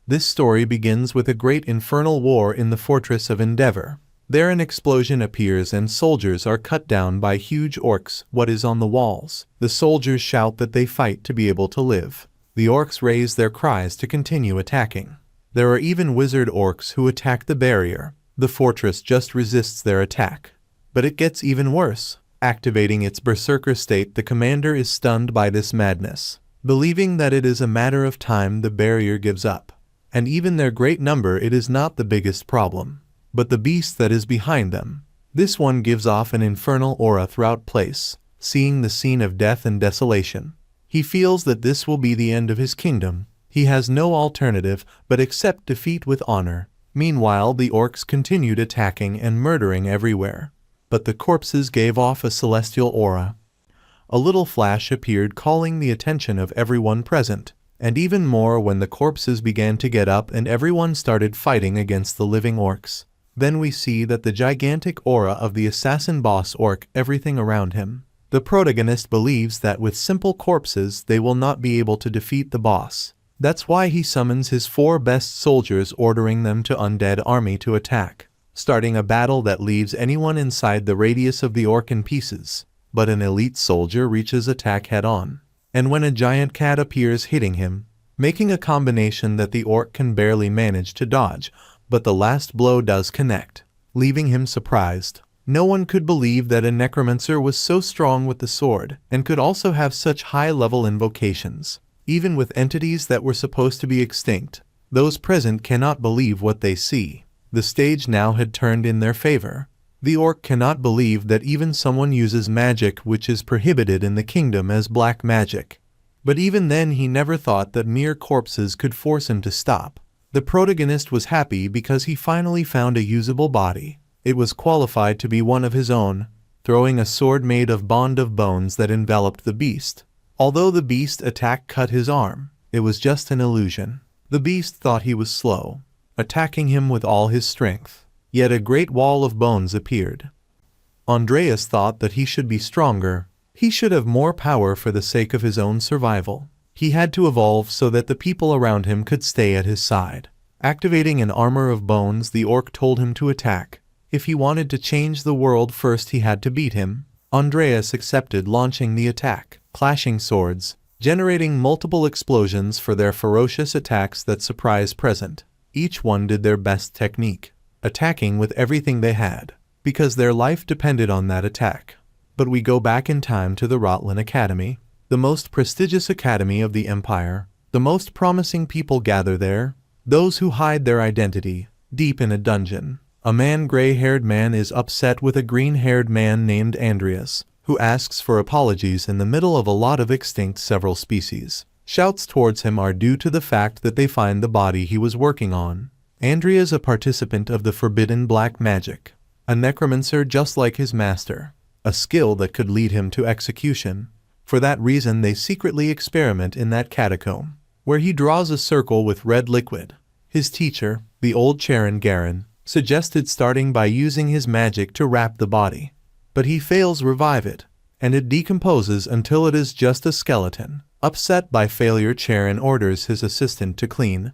This story begins with a great infernal war in the fortress of Endeavor. There an explosion appears and soldiers are cut down by huge orcs. What is on the walls? The soldiers shout that they fight to be able to live. The orcs raise their cries to continue attacking. There are even wizard orcs who attack the barrier. The fortress just resists their attack. But it gets even worse. Activating its berserker state, the commander is stunned by this madness. Believing that it is a matter of time, the barrier gives up. And even their great number, it is not the biggest problem, but the beast that is behind them. This one gives off an infernal aura throughout place. Seeing the scene of death and desolation, he feels that this will be the end of his kingdom. He has no alternative but accept defeat with honor. Meanwhile, the orcs continued attacking and murdering everywhere. But the corpses gave off a celestial aura. A little flash appeared, calling the attention of everyone present, and even more when the corpses began to get up and everyone started fighting against the living orcs. Then we see that the gigantic aura of the assassin boss orc, everything around him. The protagonist believes that with simple corpses they will not be able to defeat the boss. That's why he summons his 4 best soldiers, ordering them to undead army to attack, starting a battle that leaves anyone inside the radius of the orc in pieces. But an elite soldier reaches attack head-on, and when a giant cat appears, hitting him, making a combination that the orc can barely manage to dodge, but the last blow does connect, leaving him surprised. No one could believe that a necromancer was so strong with the sword, and could also have such high-level invocations. Even with entities that were supposed to be extinct, those present cannot believe what they see. The stage now had turned in their favor. The orc cannot believe that even someone uses magic which is prohibited in the kingdom as black magic. But even then he never thought that mere corpses could force him to stop. The protagonist was happy because he finally found a usable body. It was qualified to be one of his own, throwing a sword made of bond of bones that enveloped the beast. Although the beast attack cut his arm, it was just an illusion. The beast thought he was slow, attacking him with all his strength. Yet a great wall of bones appeared. Andreas thought that he should be stronger. He should have more power for the sake of his own survival. He had to evolve so that the people around him could stay at his side. Activating an armor of bones, the orc told him to attack. If he wanted to change the world, first he had to beat him. Andreas accepted, launching the attack. Clashing swords, generating multiple explosions for their ferocious attacks that surprise present. Each one did their best technique, attacking with everything they had, because their life depended on that attack. But we go back in time to the Rotlin Academy, the most prestigious academy of the Empire. The most promising people gather there, those who hide their identity, deep in a dungeon. A gray-haired man is upset with a green-haired man named Andreas, who asks for apologies in the middle of a lot of extinct several species. Shouts towards him are due to the fact that they find the body he was working on. Andreas, a participant of the forbidden black magic, a necromancer just like his master, a skill that could lead him to execution. For that reason they secretly experiment in that catacomb, where he draws a circle with red liquid. His teacher, the old Charon Garin, suggested starting by using his magic to wrap the body. But he fails revive it, and it decomposes until it is just a skeleton. Upset by failure, Charon orders his assistant to clean.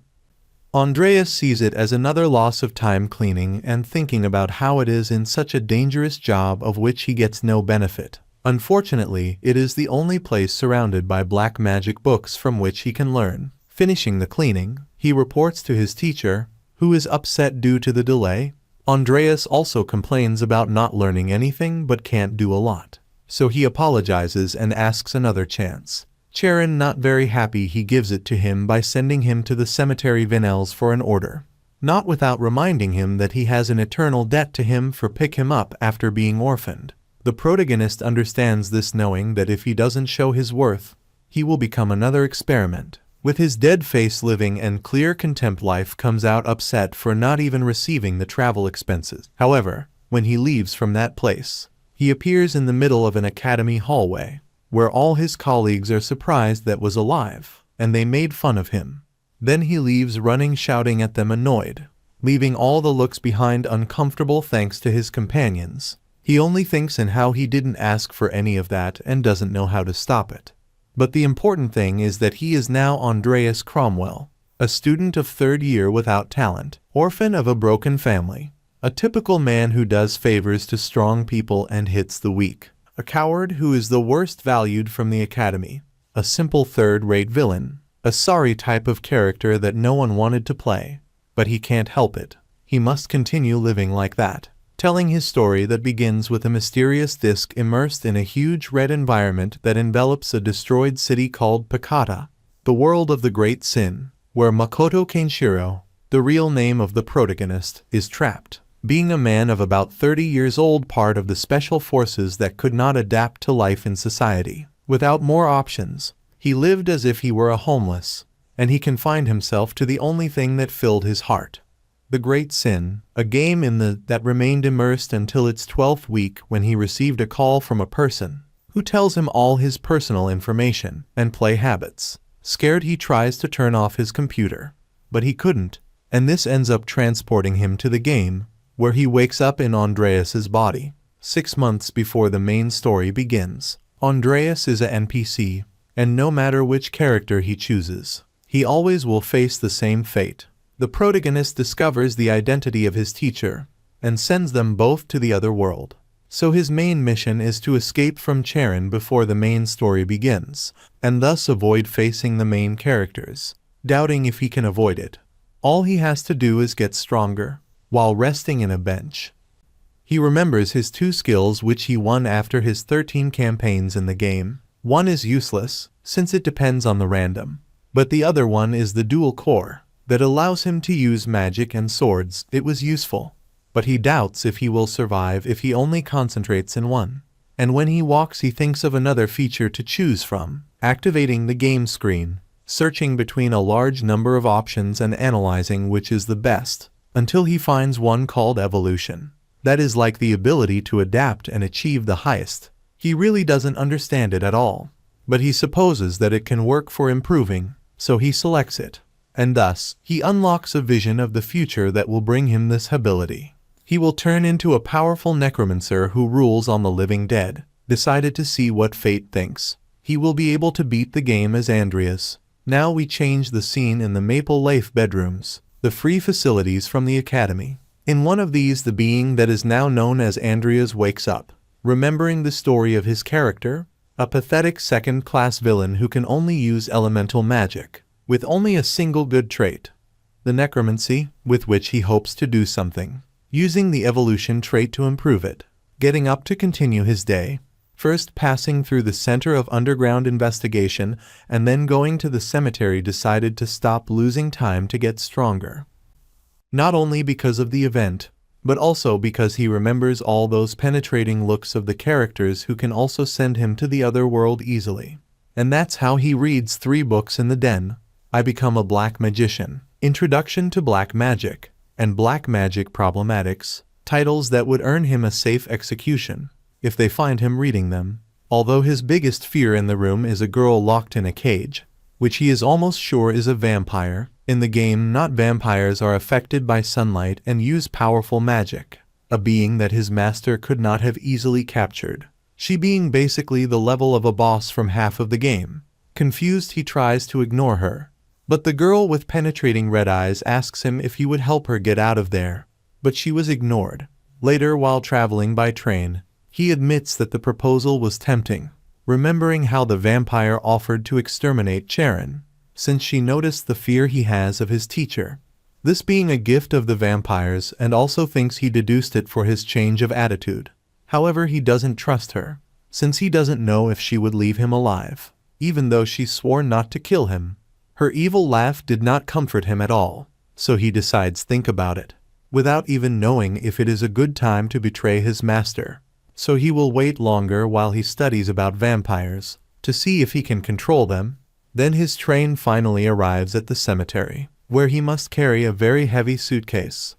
Andreas sees it as another loss of time cleaning and thinking about how it is in such a dangerous job of which he gets no benefit. Unfortunately, it is the only place surrounded by black magic books from which he can learn. Finishing the cleaning, he reports to his teacher, who is upset due to the delay. Andreas also complains about not learning anything but can't do a lot. So he apologizes and asks another chance. Charon, not very happy, he gives it to him by sending him to the cemetery Vinels for an order. Not without reminding him that he has an eternal debt to him for pick him up after being orphaned. The protagonist understands this, knowing that if he doesn't show his worth, he will become another experiment. With his dead face living and clear contempt, life comes out upset for not even receiving the travel expenses. However, when he leaves from that place, he appears in the middle of an academy hallway, where all his colleagues are surprised that was alive, and they made fun of him. Then he leaves running, shouting at them, annoyed, leaving all the looks behind uncomfortable thanks to his companions. He only thinks in how he didn't ask for any of that and doesn't know how to stop it. But the important thing is that he is now Andreas Cromwell, a student of third year without talent, orphan of a broken family, a typical man who does favors to strong people and hits the weak, a coward who is the worst valued from the academy, a simple third-rate villain, a sorry type of character that no one wanted to play, but he can't help it. He must continue living like that, telling his story that begins with a mysterious disc immersed in a huge red environment that envelops a destroyed city called Pakata, the world of the Great Sin, where Makoto Kenshiro, the real name of the protagonist, is trapped. Being a man of about 30 years old, part of the special forces that could not adapt to life in society. Without more options, he lived as if he were a homeless, and he confined himself to the only thing that filled his heart. The Great Sin, a game that remained immersed until its 12th week when he received a call from a person who tells him all his personal information and play habits. Scared, he tries to turn off his computer, but he couldn't, and this ends up transporting him to the game, where he wakes up in Andreas's body. 6 months before the main story begins, Andreas is an NPC, and no matter which character he chooses, he always will face the same fate. The protagonist discovers the identity of his teacher, and sends them both to the other world. So his main mission is to escape from Charon before the main story begins, and thus avoid facing the main characters, doubting if he can avoid it. All he has to do is get stronger, while resting in a bench. He remembers his 2 skills which he won after his 13 campaigns in the game. One is useless, since it depends on the random, but the other one is the dual core, that allows him to use magic and swords. It was useful, but he doubts if he will survive if he only concentrates in one. And when he walks, he thinks of another feature to choose from, activating the game screen, searching between a large number of options and analyzing which is the best, until he finds one called evolution. That is like the ability to adapt and achieve the highest. He really doesn't understand it at all, but he supposes that it can work for improving, so he selects it. And thus, he unlocks a vision of the future that will bring him this ability. He will turn into a powerful necromancer who rules on the living dead. Decided to see what fate thinks. He will be able to beat the game as Andreas. Now we change the scene in the Maple Leaf bedrooms, the free facilities from the academy. In one of these, the being that is now known as Andreas wakes up, remembering the story of his character, a pathetic second-class villain who can only use elemental magic, with only a single good trait, the necromancy, with which he hopes to do something, using the evolution trait to improve it. Getting up to continue his day, first passing through the center of underground investigation and then going to the cemetery, decided to stop losing time to get stronger. Not only because of the event, but also because he remembers all those penetrating looks of the characters who can also send him to the other world easily. And that's how he reads 3 books in the den. I Become a Black Magician, Introduction to Black Magic, and Black Magic Problematics, titles that would earn him a safe execution if they find him reading them. Although his biggest fear in the room is a girl locked in a cage, which he is almost sure is a vampire. In the game, not vampires are affected by sunlight and use powerful magic, a being that his master could not have easily captured, she being basically the level of a boss from half of the game. Confused, he tries to ignore her, but the girl with penetrating red eyes asks him if he would help her get out of there, but she was ignored. Later, while traveling by train, he admits that the proposal was tempting, remembering how the vampire offered to exterminate Charon, since she noticed the fear he has of his teacher, this being a gift of the vampires, and also thinks he deduced it for his change of attitude. However, he doesn't trust her, since he doesn't know if she would leave him alive, even though she swore not to kill him. Her evil laugh did not comfort him at all, so he decides think about it, without even knowing if it is a good time to betray his master. So he will wait longer while he studies about vampires, to see if he can control them. Then his train finally arrives at the cemetery, where he must carry a very heavy suitcase,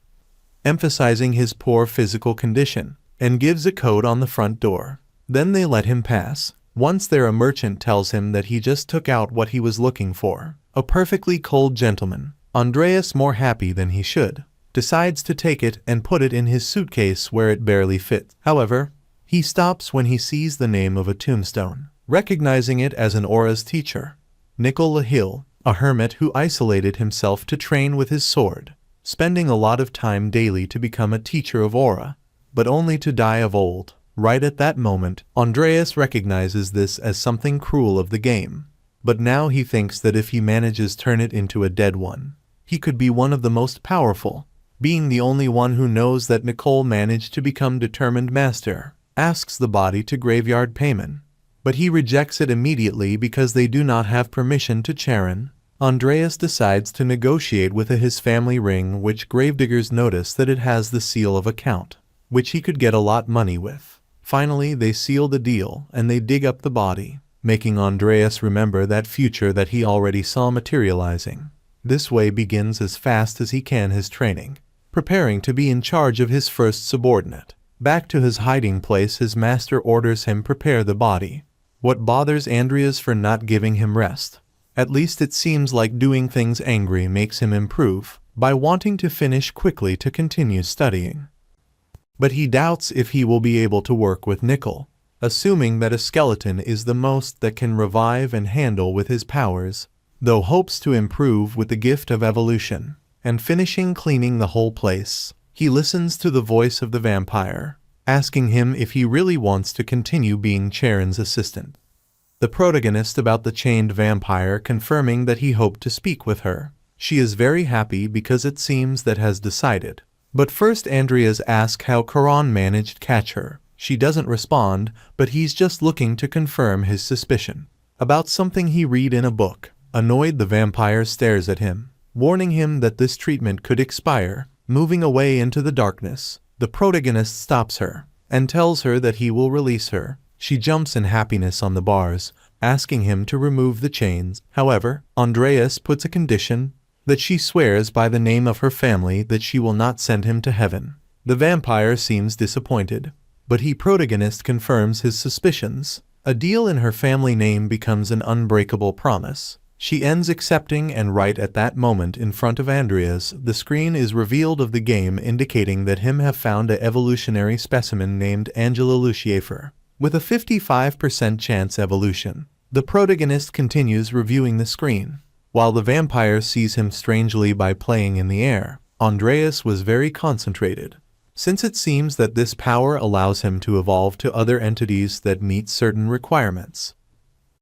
emphasizing his poor physical condition, and gives a code on the front door. Then they let him pass. Once there, a merchant tells him that he just took out what he was looking for, a perfectly cold gentleman. Andreas, more happy than he should, decides to take it and put it in his suitcase where it barely fits. However, he stops when he sees the name of a tombstone, recognizing it as an Aura's teacher, Nicola Hill. a hermit who isolated himself to train with his sword, spending a lot of time daily to become a teacher of aura, but only to die of old. Right at that moment, Andreas recognizes this as something cruel of the game. But now he thinks that if he manages turn it into a dead one, he could be one of the most powerful. Being the only one who knows that Nicole managed to become determined master, asks the body to graveyard payment. But he rejects it immediately because they do not have permission to Charon. Andreas decides to negotiate with his family ring, which gravediggers notice that it has the seal of a count, which he could get a lot money with. Finally, they seal the deal and they dig up the body, making Andreas remember that future that he already saw materializing. This way begins as fast as he can his training, preparing to be in charge of his first subordinate. Back to his hiding place, his master orders him prepare the body. What bothers Andreas for not giving him rest? At least it seems like doing things angry makes him improve, by wanting to finish quickly to continue studying. But he doubts if he will be able to work with Nicole, assuming that a skeleton is the most that can revive and handle with his powers, though hopes to improve with the gift of evolution. And finishing cleaning the whole place, he listens to the voice of the vampire, asking him if he really wants to continue being Charon's assistant. The protagonist about the chained vampire confirming that he hoped to speak with her. She is very happy because it seems that has decided. But first Andreas asks how Charon managed catch her. She doesn't respond, but he's just looking to confirm his suspicion about something he read in a book. Annoyed, the vampire stares at him, warning him that this treatment could expire. Moving away into the darkness, the protagonist stops her and tells her that he will release her. She jumps in happiness on the bars, asking him to remove the chains. However, Andreas puts a condition that she swears by the name of her family that she will not send him to heaven. The vampire seems disappointed, but the protagonist confirms his suspicions. A deal in her family name becomes an unbreakable promise. She ends accepting, and right at that moment in front of Andreas, the screen is revealed of the game indicating that him have found a evolutionary specimen named Angela Lucifer, with a 55% chance evolution. The protagonist continues reviewing the screen, while the vampire sees him strangely by playing in the air. Andreas was very concentrated, since it seems that this power allows him to evolve to other entities that meet certain requirements,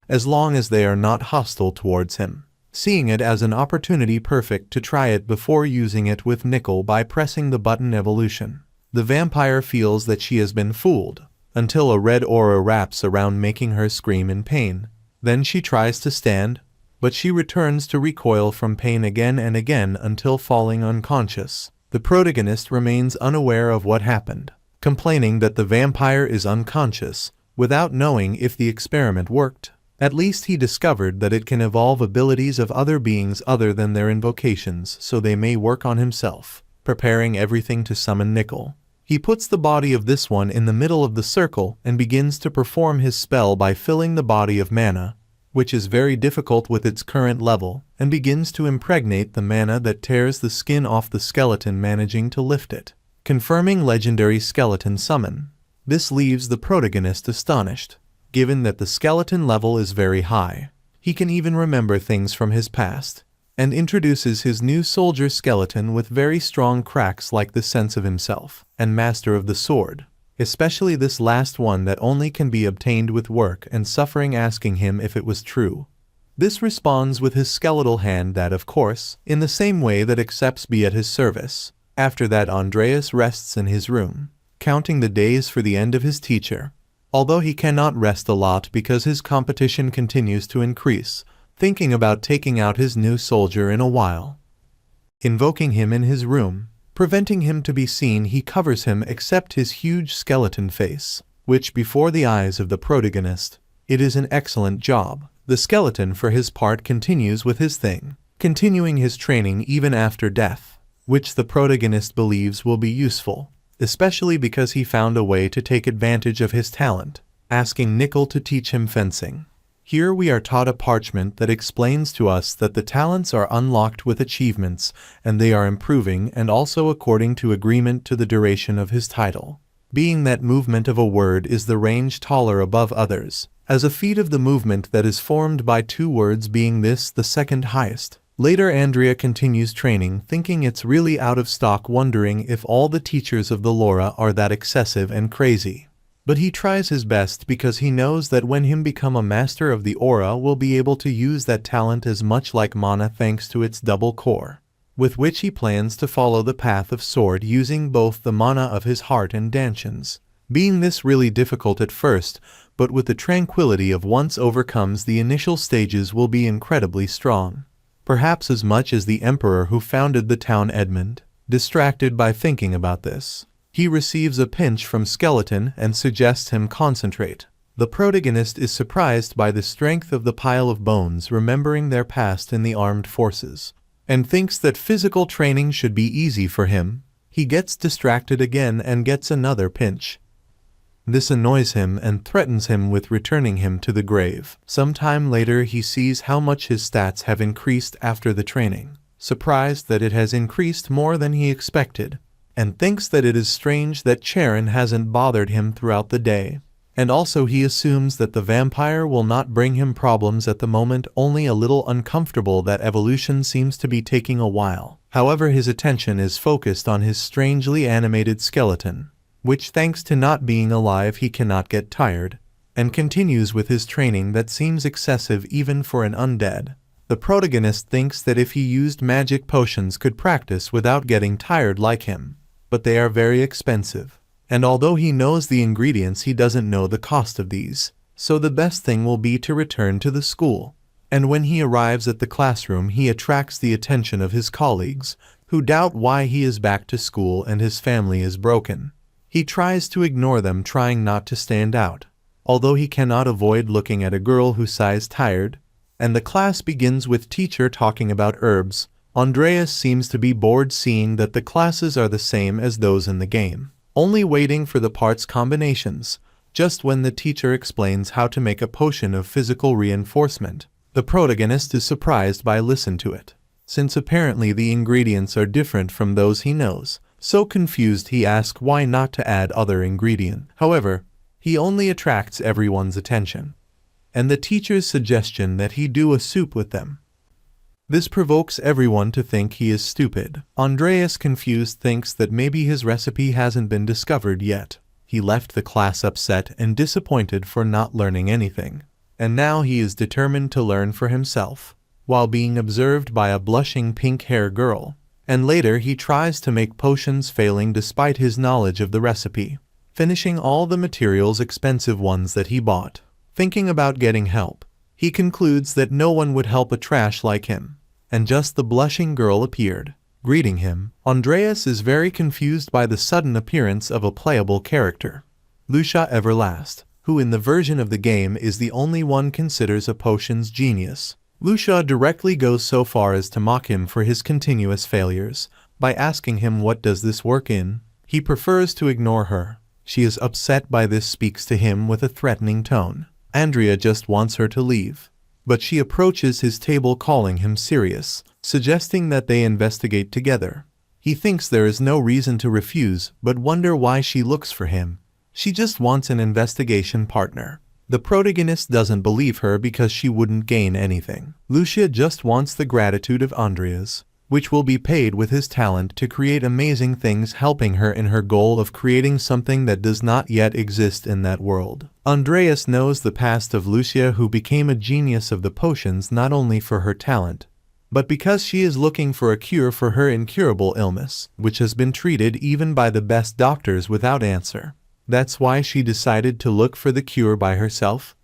as long as they are not hostile towards him, seeing it as an opportunity perfect to try it before using it with Nicole by pressing the button evolution. The vampire feels that she has been fooled, until a red aura wraps around, making her scream in pain. Then she tries to stand, but she returns to recoil from pain again and again until falling unconscious. The protagonist remains unaware of what happened, complaining that the vampire is unconscious, without knowing if the experiment worked. At least he discovered that it can evolve abilities of other beings other than their invocations, so they may work on himself. Preparing everything to summon Nicole, he puts the body of this one in the middle of the circle and begins to perform his spell by filling the body of mana, which is very difficult with its current level, and begins to impregnate the mana that tears the skin off the skeleton, managing to lift it, confirming legendary skeleton summon. This leaves the protagonist astonished, given that the skeleton level is very high. He can even remember things from his past, and introduces his new soldier skeleton with very strong cracks like the sense of himself and master of the sword, especially this last one that only can be obtained with work and suffering, asking him if it was true. This responds with his skeletal hand that, of course, in the same way that accepts be at his service. After that, Andreas rests in his room, counting the days for the end of his teacher. Although he cannot rest a lot because his competition continues to increase, thinking about taking out his new soldier in a while. Invoking him in his room, preventing him to be seen, he covers him except his huge skeleton face, which before the eyes of the protagonist, it is an excellent job. The skeleton for his part continues with his thing, continuing his training even after death, which the protagonist believes will be useful, especially because he found a way to take advantage of his talent, asking Nicole to teach him fencing. Here we are taught a parchment that explains to us that the talents are unlocked with achievements and they are improving, and also according to agreement to the duration of his title, being that movement of a word is the range taller above others, as a feat of the movement that is formed by two words, being this the second highest. Later Andrea continues training, thinking it's really out of stock, wondering if all the teachers of the Laura are that excessive and crazy. But he tries his best because he knows that when him become a master of the aura will be able to use that talent as much like mana thanks to its double core, with which he plans to follow the path of sword using both the mana of his heart and Danshan's. Being this really difficult at first, but with the tranquility of once overcomes the initial stages will be incredibly strong. Perhaps as much as the emperor who founded the town Edmund. Distracted by thinking about this, he receives a pinch from Skeleton and suggests him concentrate. The protagonist is surprised by the strength of the pile of bones, remembering their past in the armed forces, and thinks that physical training should be easy for him. He gets distracted again and gets another pinch. This annoys him and threatens him with returning him to the grave. Sometime later he sees how much his stats have increased after the training, surprised that it has increased more than he expected, and thinks that it is strange that Charon hasn't bothered him throughout the day. And also he assumes that the vampire will not bring him problems at the moment, only a little uncomfortable that evolution seems to be taking a while. However, his attention is focused on his strangely animated skeleton, which thanks to not being alive he cannot get tired, and continues with his training that seems excessive even for an undead. The protagonist thinks that if he used magic potions could practice without getting tired like him, but they are very expensive, and although he knows the ingredients he doesn't know the cost of these, so the best thing will be to return to the school. And when he arrives at the classroom he attracts the attention of his colleagues, who doubt why he is back to school and his family is broken. He tries to ignore them, trying not to stand out, although he cannot avoid looking at a girl who sighs tired, and the class begins with teacher talking about herbs. Andreas seems to be bored seeing that the classes are the same as those in the game, only waiting for the parts combinations. Just when the teacher explains how to make a potion of physical reinforcement, the protagonist is surprised by listen to it, since apparently the ingredients are different from those he knows. So confused he asks why not to add other ingredient. However, he only attracts everyone's attention, and the teacher's suggestion that he do a soup with them. This provokes everyone to think he is stupid. Andreas, confused, thinks that maybe his recipe hasn't been discovered yet. He left the class upset and disappointed for not learning anything, and now he is determined to learn for himself, while being observed by a blushing pink-haired girl. And later he tries to make potions, failing despite his knowledge of the recipe, finishing all the materials, expensive ones that he bought. Thinking about getting help, he concludes that no one would help a trash like him, and just the blushing girl appeared, greeting him. Andreas is very confused by the sudden appearance of a playable character, Lucia Everlast, who in the version of the game is the only one considers a potions genius. Lucia directly goes so far as to mock him for his continuous failures, by asking him what does this work in. He prefers to ignore her. She is upset by this, speaks to him with a threatening tone. Andrea just wants her to leave, but she approaches his table calling him serious, suggesting that they investigate together. He thinks there is no reason to refuse, but wonder why she looks for him. She just wants an investigation partner. The protagonist doesn't believe her because she wouldn't gain anything. Lucia just wants the gratitude of Andreas, which will be paid with his talent to create amazing things, helping her in her goal of creating something that does not yet exist in that world. Andreas knows the past of Lucia, who became a genius of the potions not only for her talent, but because she is looking for a cure for her incurable illness, which has been treated even by the best doctors without answer. That's why she decided to look for the cure by herself.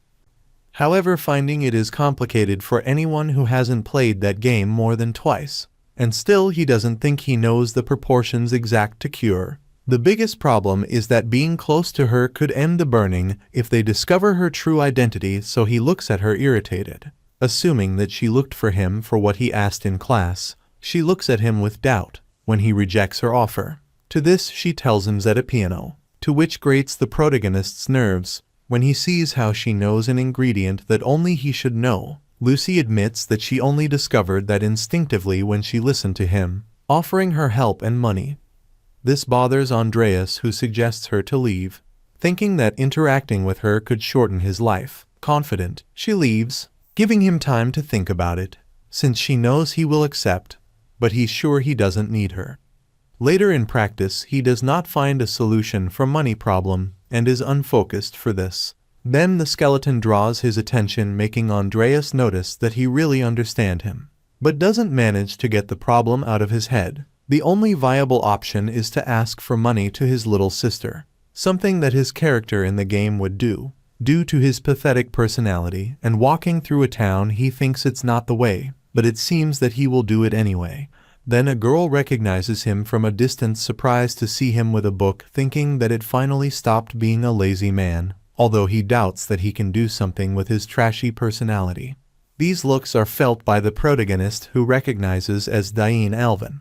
However, finding it is complicated for anyone who hasn't played that game more than twice. And still he doesn't think he knows the proportions exact to cure. The biggest problem is that being close to her could end the burning if they discover her true identity, so he looks at her irritated. Assuming that she looked for him for what he asked in class, she looks at him with doubt when he rejects her offer. To this she tells him at a piano, to which grates the protagonist's nerves when he sees how she knows an ingredient that only he should know. Lucy admits that she only discovered that instinctively when she listened to him, offering her help and money. This bothers Andreas, who suggests her to leave, thinking that interacting with her could shorten his life. Confident, she leaves, giving him time to think about it, since she knows he will accept, but he's sure he doesn't need her. Later in practice, he does not find a solution for money problem and is unfocused for this. Then the skeleton draws his attention, making Andreas notice that he really understands him, but doesn't manage to get the problem out of his head. The only viable option is to ask for money to his little sister, something that his character in the game would do. Due to his pathetic personality and walking through a town, he thinks it's not the way, but it seems that he will do it anyway. Then a girl recognizes him from a distance, surprised to see him with a book, thinking that it finally stopped being a lazy man, although he doubts that he can do something with his trashy personality. These looks are felt by the protagonist, who recognizes as Diane Alvin,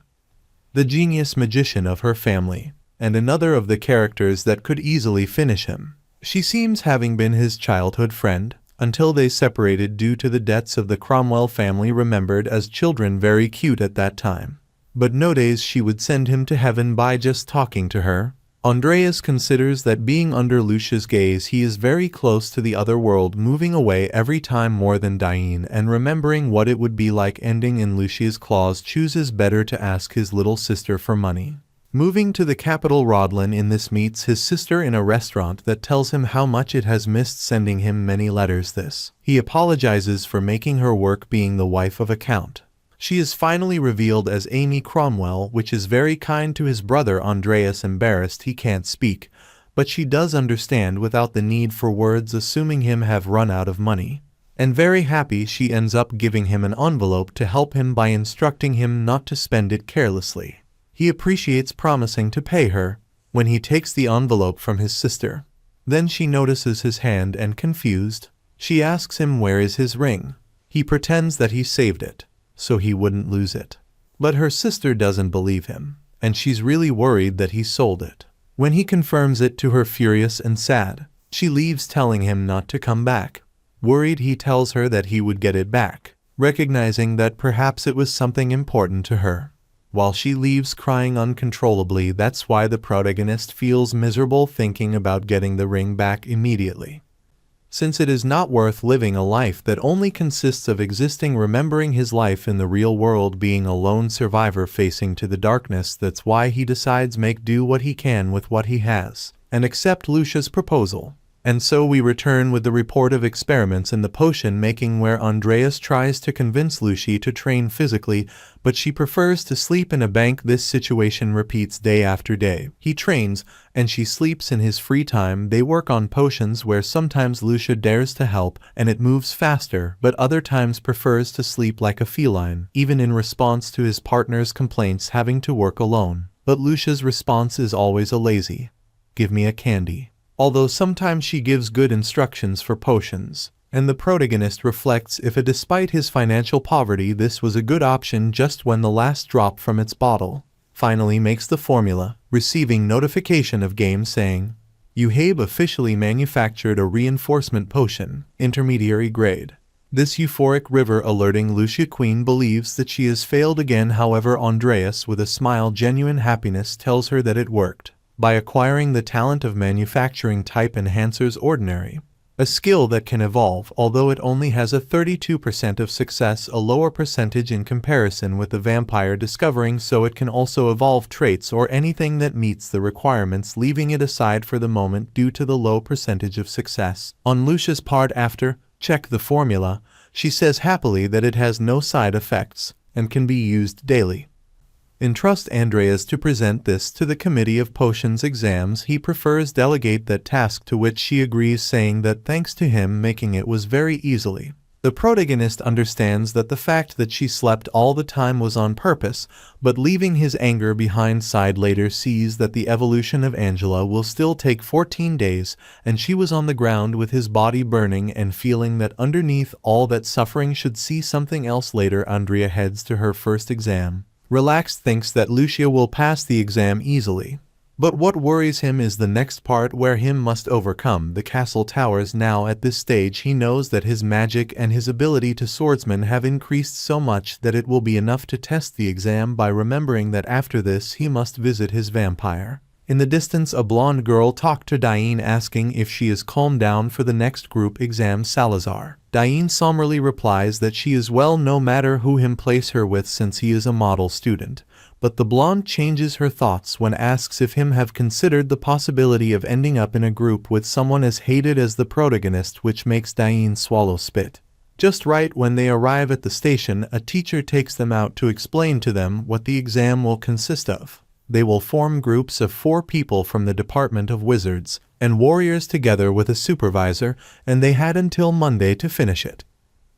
the genius magician of her family, and another of the characters that could easily finish him. She seems having been his childhood friend, until they separated due to the deaths of the Cromwell family, remembered as children, very cute at that time. But nowadays she would send him to heaven by just talking to her. Andreas considers that being under Lucia's gaze, he is very close to the other world, moving away every time more than Diane, and remembering what it would be like ending in Lucia's claws, chooses better to ask his little sister for money. Moving to the capital, Rodlin in this meets his sister in a restaurant that tells him how much it has missed sending him many letters. He apologizes for making her work being the wife of a count. She is finally revealed as Amy Cromwell, which is very kind to his brother Andreas, embarrassed he can't speak, but she does understand without the need for words, assuming him have run out of money. And very happy, she ends up giving him an envelope to help him by instructing him not to spend it carelessly. He appreciates, promising to pay her when he takes the envelope from his sister. Then she notices his hand and, confused, she asks him where is his ring. He pretends that he saved it, so he wouldn't lose it. But her sister doesn't believe him, and she's really worried that he sold it. When he confirms it to her, furious and sad, she leaves, telling him not to come back. Worried, he tells her that he would get it back, recognizing that perhaps it was something important to her. While she leaves crying uncontrollably, that's why the protagonist feels miserable thinking about getting the ring back immediately, since it is not worth living a life that only consists of existing, remembering his life in the real world, being a lone survivor facing to the darkness. That's why he decides make do what he can with what he has, and accept Lucia's proposal. And so we return with the report of experiments in the potion making, where Andreas tries to convince Lucia to train physically, but she prefers to sleep in a bank. This situation repeats day after day. He trains, and she sleeps in his free time. They work on potions where sometimes Lucia dares to help, and it moves faster, but other times prefers to sleep like a feline, even in response to his partner's complaints having to work alone. But Lucia's response is always a lazy, "Give me a candy." Although sometimes she gives good instructions for potions, and the protagonist reflects if, despite his financial poverty, this was a good option just when the last drop from its bottle finally makes the formula, receiving notification of game saying, "You have officially manufactured a reinforcement potion, intermediary grade." This euphoric river alerting Lucia. Queen believes that she has failed again. However, Andreas, with a smile, genuine happiness, tells her that it worked. By acquiring the talent of manufacturing type enhancers ordinary, a skill that can evolve, although it only has a 32% of success, a lower percentage in comparison with the vampire discovering, so it can also evolve traits or anything that meets the requirements, leaving it aside for the moment due to the low percentage of success. On Lucia's part, after check the formula, she says happily that it has no side effects and can be used daily. Entrust Andreas to present this to the Committee of Potions exams. He prefers delegate that task, to which she agrees, saying that thanks to him making it was very easily. The protagonist understands that the fact that she slept all the time was on purpose, but leaving his anger behind side, later sees that the evolution of Angela will still take 14 days, and she was on the ground with his body burning and feeling that underneath all that suffering should see something else. Later, Andrea heads to her first exam. Relaxed, thinks that Lucia will pass the exam easily. But what worries him is the next part, where him must overcome the castle towers. Now at this stage he knows that his magic and his ability to swordsman have increased so much that it will be enough to test the exam, by remembering that after this he must visit his vampire. In the distance, a blonde girl talked to Diane asking if she is calmed down for the next group exam. Salazar. Diane somberly replies that she is well no matter who him place her with since he is a model student. But the blonde changes her thoughts when asks if him have considered the possibility of ending up in a group with someone as hated as the protagonist, which makes Diane swallow spit. Just right when they arrive at the station, a teacher takes them out to explain to them what the exam will consist of. They will form groups of 4 people from the Department of Wizards and Warriors together with a supervisor, and they had until Monday to finish it.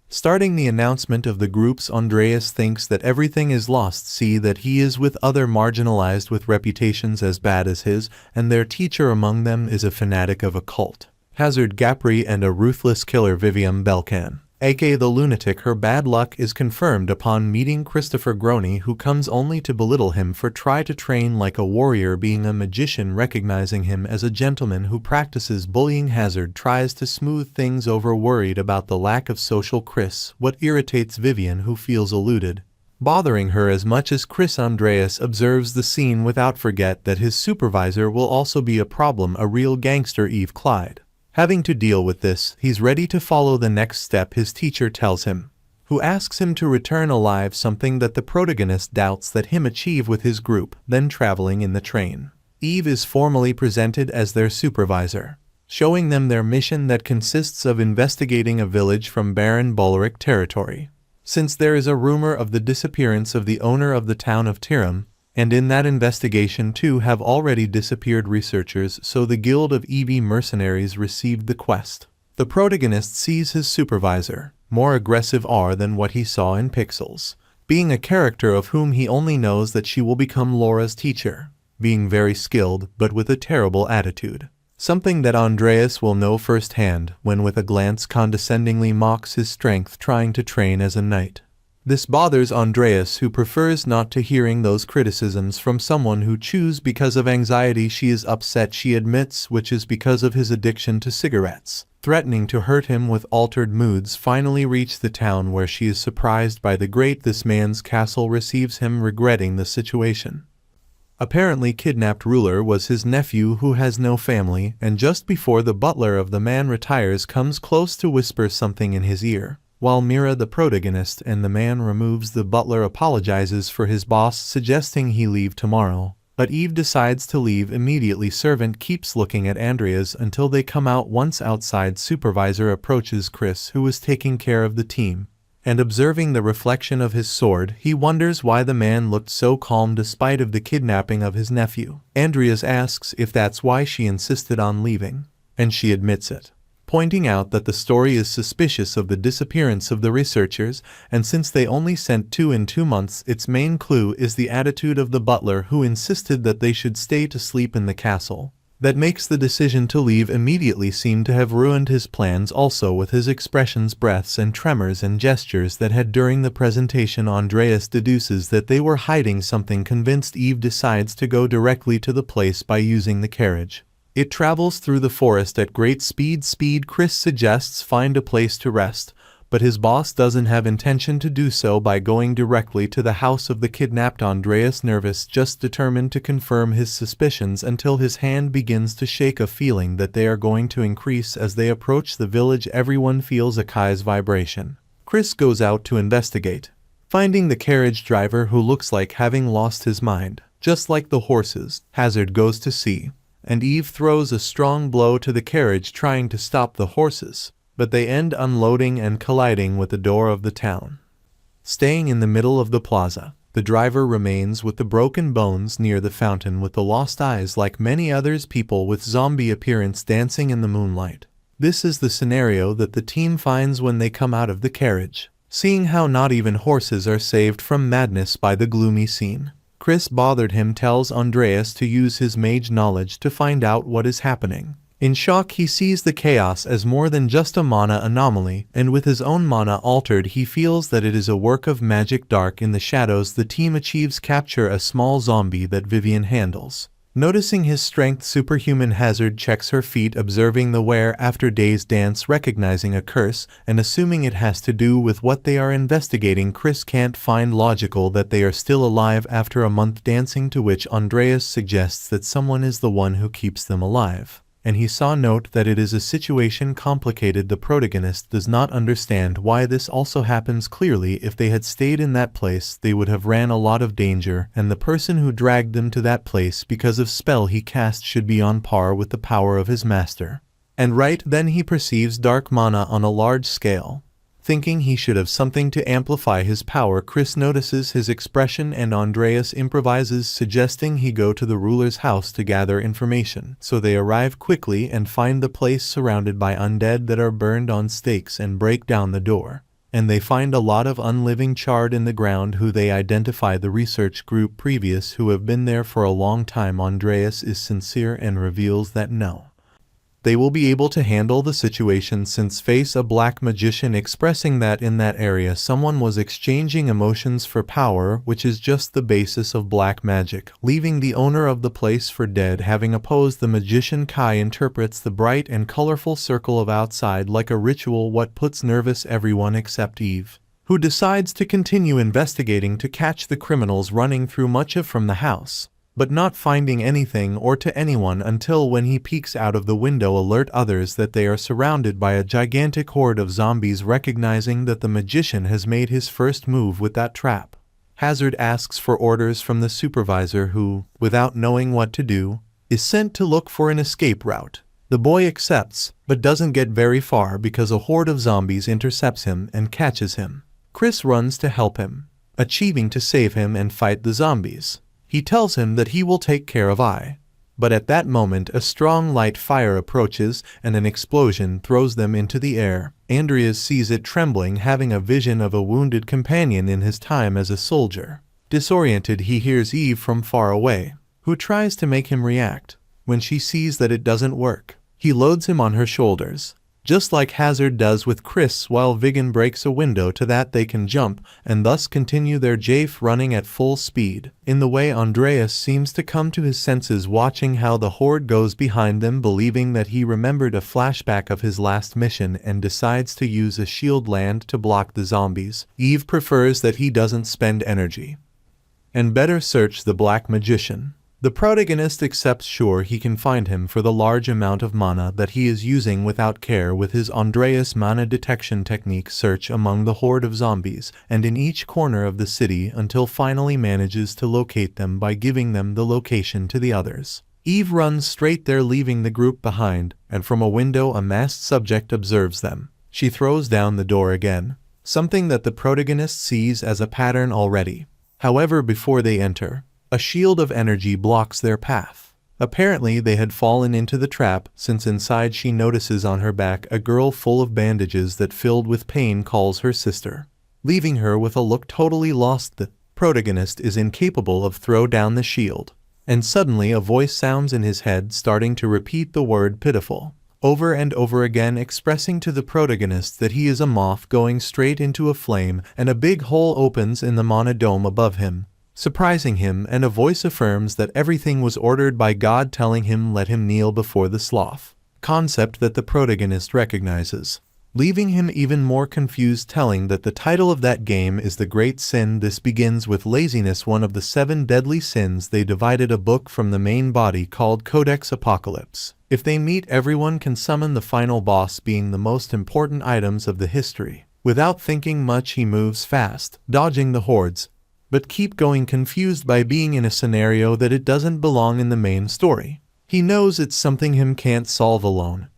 Starting the announcement of the groups, Andreas thinks that everything is lost. See that he is with other marginalized with reputations as bad as his, and their teacher among them is a fanatic of a cult. Hazard Gapri and a ruthless killer, Vivian Belkan, aka the lunatic. Her bad luck is confirmed upon meeting Christopher Groney, who comes only to belittle him for try to train like a warrior, being a magician, recognizing him as a gentleman who practices bullying. Hazard tries to smooth things over, worried about the lack of social Chris, what irritates Vivian, who feels eluded, bothering her as much as Chris. Andreas observes the scene without forget that his supervisor will also be a problem, a real gangster, Eve Clyde. Having to deal with this, he's ready to follow the next step his teacher tells him, who asks him to return alive, something that the protagonist doubts that him achieve with his group. Then traveling in the train, Eve is formally presented as their supervisor, showing them their mission that consists of investigating a village from Baron Boleric territory, since there is a rumor of the disappearance of the owner of the town of Tiram, and in that investigation 2 have already disappeared researchers, so the Guild of EV mercenaries received the quest. The protagonist sees his supervisor, more aggressive than what he saw in Pixels, being a character of whom he only knows that she will become Laura's teacher, being very skilled but with a terrible attitude. Something that Andreas will know firsthand when with a glance condescendingly mocks his strength trying to train as a knight. This bothers Andreas, who prefers not to hearing those criticisms from someone who chews because of anxiety. She is upset, she admits, which is because of his addiction to cigarettes, threatening to hurt him with altered moods. Finally reach the town where she is surprised by the great this man's castle receives him, regretting the situation. Apparently kidnapped ruler was his nephew who has no family, and just before the butler of the man retires comes close to whisper something in his ear. While Mira, the protagonist, and the man removes, the butler apologizes for his boss, suggesting he leave tomorrow. But Eve decides to leave immediately. Servant keeps looking at Andreas until they come out. Once outside, supervisor approaches Chris, who is taking care of the team, and observing the reflection of his sword, he wonders why the man looked so calm despite of the kidnapping of his nephew. Andreas asks if that's why she insisted on leaving, and she admits it, pointing out that the story is suspicious of the disappearance of the researchers, and since they only sent 2 in 2 months, its main clue is the attitude of the butler, who insisted that they should stay to sleep in the castle. That makes the decision to leave immediately seem to have ruined his plans, also with his expressions, breaths and tremors and gestures that had during the presentation. Andreas deduces that they were hiding something. Convinced, Eve decides to go directly to the place by using the carriage. It travels through the forest at great speed. Chris suggests find a place to rest, but his boss doesn't have intention to do so by going directly to the house of the kidnapped. Andreas, nervous, just determined to confirm his suspicions until his hand begins to shake, a feeling that they are going to increase as they approach the village. Everyone feels a Kai's vibration. Chris goes out to investigate, finding the carriage driver, who looks like having lost his mind, just like the horses. Hazard goes to see, and Eve throws a strong blow to the carriage trying to stop the horses, but they end unloading and colliding with the door of the town. Staying in the middle of the plaza, the driver remains with the broken bones near the fountain with the lost eyes, like many others people with zombie appearance dancing in the moonlight. This is the scenario that the team finds when they come out of the carriage, seeing how not even horses are saved from madness by the gloomy scene. Chris, bothered him, tells Andreas to use his mage knowledge to find out what is happening. In shock, he sees the chaos as more than just a mana anomaly, and with his own mana altered, he feels that it is a work of magic. Dark in the shadows, the team achieves capture a small zombie that Vivian handles. Noticing his strength, superhuman Hazard checks her feet, observing the wear after days dance, recognizing a curse, and assuming it has to do with what they are investigating. Chris can't find logical that they are still alive after a month dancing, to which Andreas suggests that someone is the one who keeps them alive. And he saw note that it is a situation complicated. The protagonist does not understand why this also happens. Clearly, if they had stayed in that place, they would have ran a lot of danger, and the person who dragged them to that place because of spell he cast should be on par with the power of his master. And right then he perceives dark mana on a large scale. Thinking he should have something to amplify his power, Chris notices his expression and Andreas improvises, suggesting he go to the ruler's house to gather information. So they arrive quickly and find the place surrounded by undead that are burned on stakes and break down the door. And they find a lot of unliving charred in the ground, who they identify the research group previous who have been there for a long time. Andreas is sincere and reveals that no, they will be able to handle the situation since face a black magician, expressing that in that area someone was exchanging emotions for power, which is just the basis of black magic, leaving the owner of the place for dead. Having opposed the magician, Kai interprets the bright and colorful circle of outside like a ritual, what puts nervous everyone except Eve, who decides to continue investigating to catch the criminals running through much of from the house, but not finding anything or to anyone until when he peeks out of the window alert others that they are surrounded by a gigantic horde of zombies. Recognizing that the magician has made his first move with that trap, Hazard asks for orders from the supervisor, who, without knowing what to do, is sent to look for an escape route. The boy accepts, but doesn't get very far because a horde of zombies intercepts him and catches him. Chris runs to help him, achieving to save him and fight the zombies. He tells him that he will take care of I. But at that moment a strong light fire approaches and an explosion throws them into the air. Andreas sees it trembling, having a vision of a wounded companion in his time as a soldier. Disoriented, he hears Eve from far away, who tries to make him react. When she sees that it doesn't work, he loads him on her shoulders, just like Hazard does with Chris, while Vigan breaks a window to that they can jump and thus continue their jafe running at full speed. In the way, Andreas seems to come to his senses, watching how the horde goes behind them, believing that he remembered a flashback of his last mission and decides to use a shield land to block the zombies. Eve prefers that he doesn't spend energy and better search the black magician. The protagonist accepts, sure he can find him for the large amount of mana that he is using without care with his Andreas mana detection technique. Search among the horde of zombies and in each corner of the city until finally manages to locate them by giving them the location to the others. Eve runs straight there, leaving the group behind, and from a window a masked subject observes them. She throws down the door again, something that the protagonist sees as a pattern already. However, before they enter, a shield of energy blocks their path. Apparently they had fallen into the trap, since inside she notices on her back a girl full of bandages that, filled with pain, calls her sister, leaving her with a look totally lost. The protagonist is incapable of throw down the shield, and suddenly a voice sounds in his head, starting to repeat the word pitiful over and over again, expressing to the protagonist that he is a moth going straight into a flame, and a big hole opens in the mana dome above him, surprising him, and a voice affirms that everything was ordered by God, telling him let him kneel before the sloth, concept that the protagonist recognizes, leaving him even more confused, telling that the title of that game is The Great Sin. This begins with laziness, one of the 7 deadly sins. They divided a book from the main body called Codex Apocalypse. If they meet, everyone can summon the final boss, being the most important items of the history. Without thinking much, he moves fast, dodging the hordes, but keep going, confused by being in a scenario that it doesn't belong in the main story. He knows it's something him can't solve alone,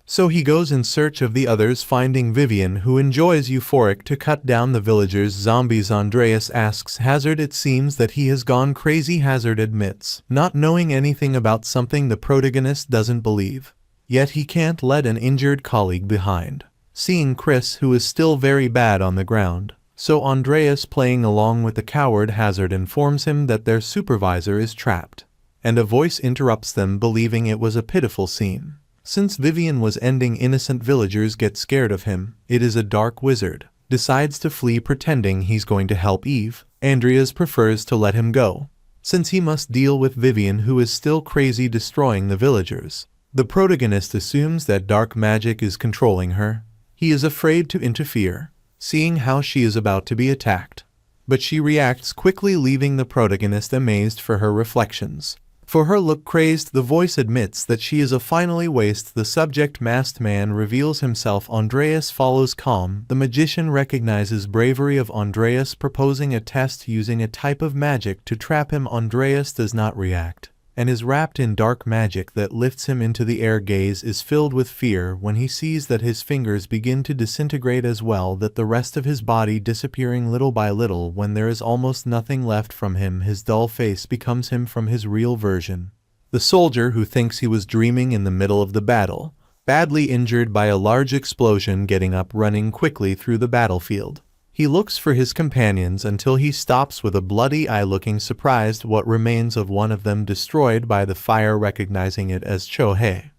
so he goes in search of the others, finding Vivian, who enjoys euphoric to cut down the villagers' zombies. Andreas asks Hazard. It seems that he has gone crazy. Hazard admits not knowing anything about something the protagonist doesn't believe, yet he can't let an injured colleague behind. Seeing Chris, who is still very bad, on the ground, so Andreas, playing along with the coward Hazard, informs him that their supervisor is trapped, and a voice interrupts them, believing it was a pitiful scene. Since Vivian was ending innocent villagers get scared of him, it is a dark wizard, decides to flee pretending he's going to help Eve. Andreas prefers to let him go, since he must deal with Vivian, who is still crazy destroying the villagers. The protagonist assumes that dark magic is controlling her. He is afraid to interfere, seeing how she is about to be attacked. But she reacts quickly, leaving the protagonist amazed for her reflections. For her look crazed, the voice admits that she is a finally waste. The subject masked man reveals himself. Andreas follows calm. The magician recognizes bravery of Andreas, proposing a test using a type of magic to trap him. Andreas does not react, and is wrapped in dark magic that lifts him into the air. Gaze is filled with fear when he sees that his fingers begin to disintegrate as well, that the rest of his body disappearing little by little. When there is almost nothing left from him, his dull face becomes him from his real version. The soldier, who thinks he was dreaming in the middle of the battle, badly injured by a large explosion, getting up, running quickly through the battlefield. He looks for his companions until he stops with a bloody eye, looking surprised. What remains of one of them destroyed by the fire, recognizing it as Chohei,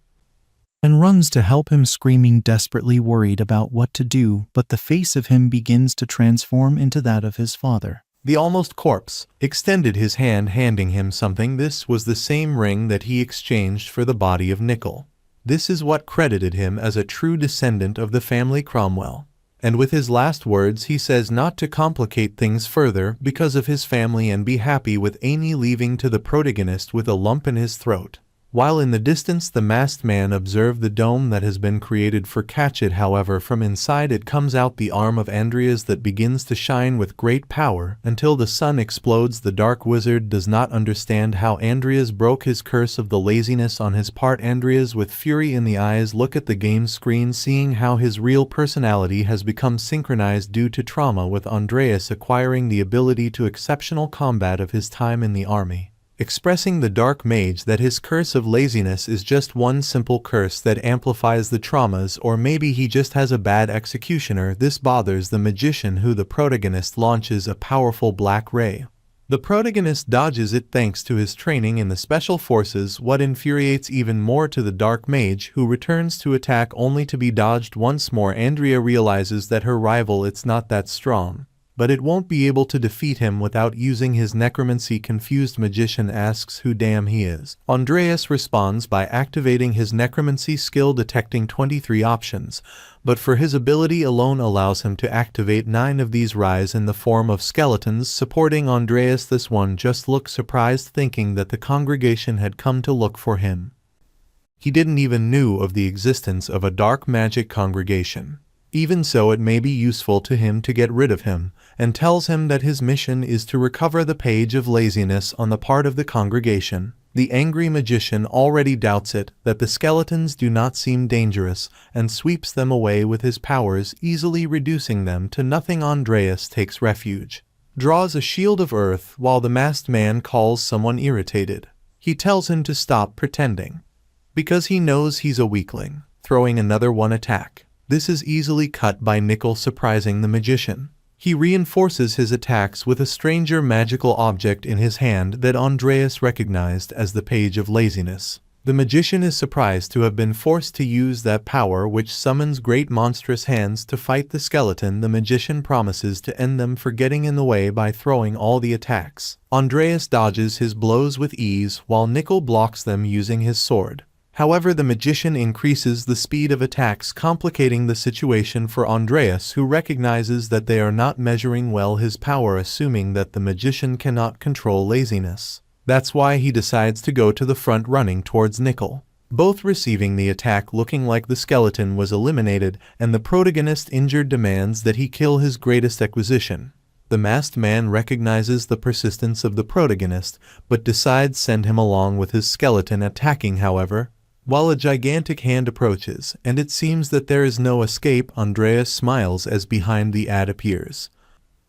and runs to help him, screaming, desperately worried about what to do, but the face of him begins to transform into that of his father. The almost corpse extended his hand, handing him something. This was the same ring that he exchanged for the body of Nickel. This is what credited him as a true descendant of the family Cromwell. And with his last words he says not to complicate things further because of his family and be happy with Amy, leaving to the protagonist with a lump in his throat. While in the distance the masked man observed the dome that has been created for Catch It. However, from inside it comes out the arm of Andreas that begins to shine with great power until the sun explodes. The dark wizard does not understand how Andreas broke his curse of the laziness on his part. Andreas, with fury in the eyes, look at the game screen, seeing how his real personality has become synchronized due to trauma, with Andreas acquiring the ability to exceptional combat of his time in the army, expressing the dark mage that his curse of laziness is just one simple curse that amplifies the traumas, or maybe he just has a bad executioner. This bothers the magician, who the protagonist launches a powerful black ray. The protagonist dodges it thanks to his training in the special forces. What infuriates even more to the dark mage, who returns to attack only to be dodged once more. Andrea realizes that her rival, it's not that strong, but it won't be able to defeat him without using his necromancy. Confused magician asks who damn he is. Andreas responds by activating his necromancy skill, detecting 23 options, but for his ability alone allows him to activate 9 of these. Rise in the form of skeletons supporting Andreas. This one just looks surprised, thinking that the congregation had come to look for him. He didn't even knew of the existence of a dark magic congregation. Even so, it may be useful to him to get rid of him, and tells him that his mission is to recover the page of laziness on the part of the congregation. The angry magician already doubts it, that the skeletons do not seem dangerous, and sweeps them away with his powers, easily reducing them to nothing. Andreas takes refuge, draws a shield of earth, while the masked man calls someone irritated. He tells him to stop pretending, because he knows he's a weakling, throwing another one attack. This is easily cut by Nickel, surprising the magician. He reinforces his attacks with a stranger magical object in his hand that Andreas recognized as the Page of Laziness. The magician is surprised to have been forced to use that power, which summons great monstrous hands to fight the skeleton. The magician promises to end them for getting in the way by throwing all the attacks. Andreas dodges his blows with ease, while Nickel blocks them using his sword. However, the magician increases the speed of attacks, complicating the situation for Andreas, who recognizes that they are not measuring well his power, assuming that the magician cannot control laziness. That's why he decides to go to the front, running towards Nickel. Both receiving the attack, looking like the skeleton was eliminated, and the protagonist, injured, demands that he kill his greatest acquisition. The masked man recognizes the persistence of the protagonist, but decides send him along with his skeleton, attacking however, while a gigantic hand approaches, and it seems that there is no escape. Andreas smiles as behind the ad appears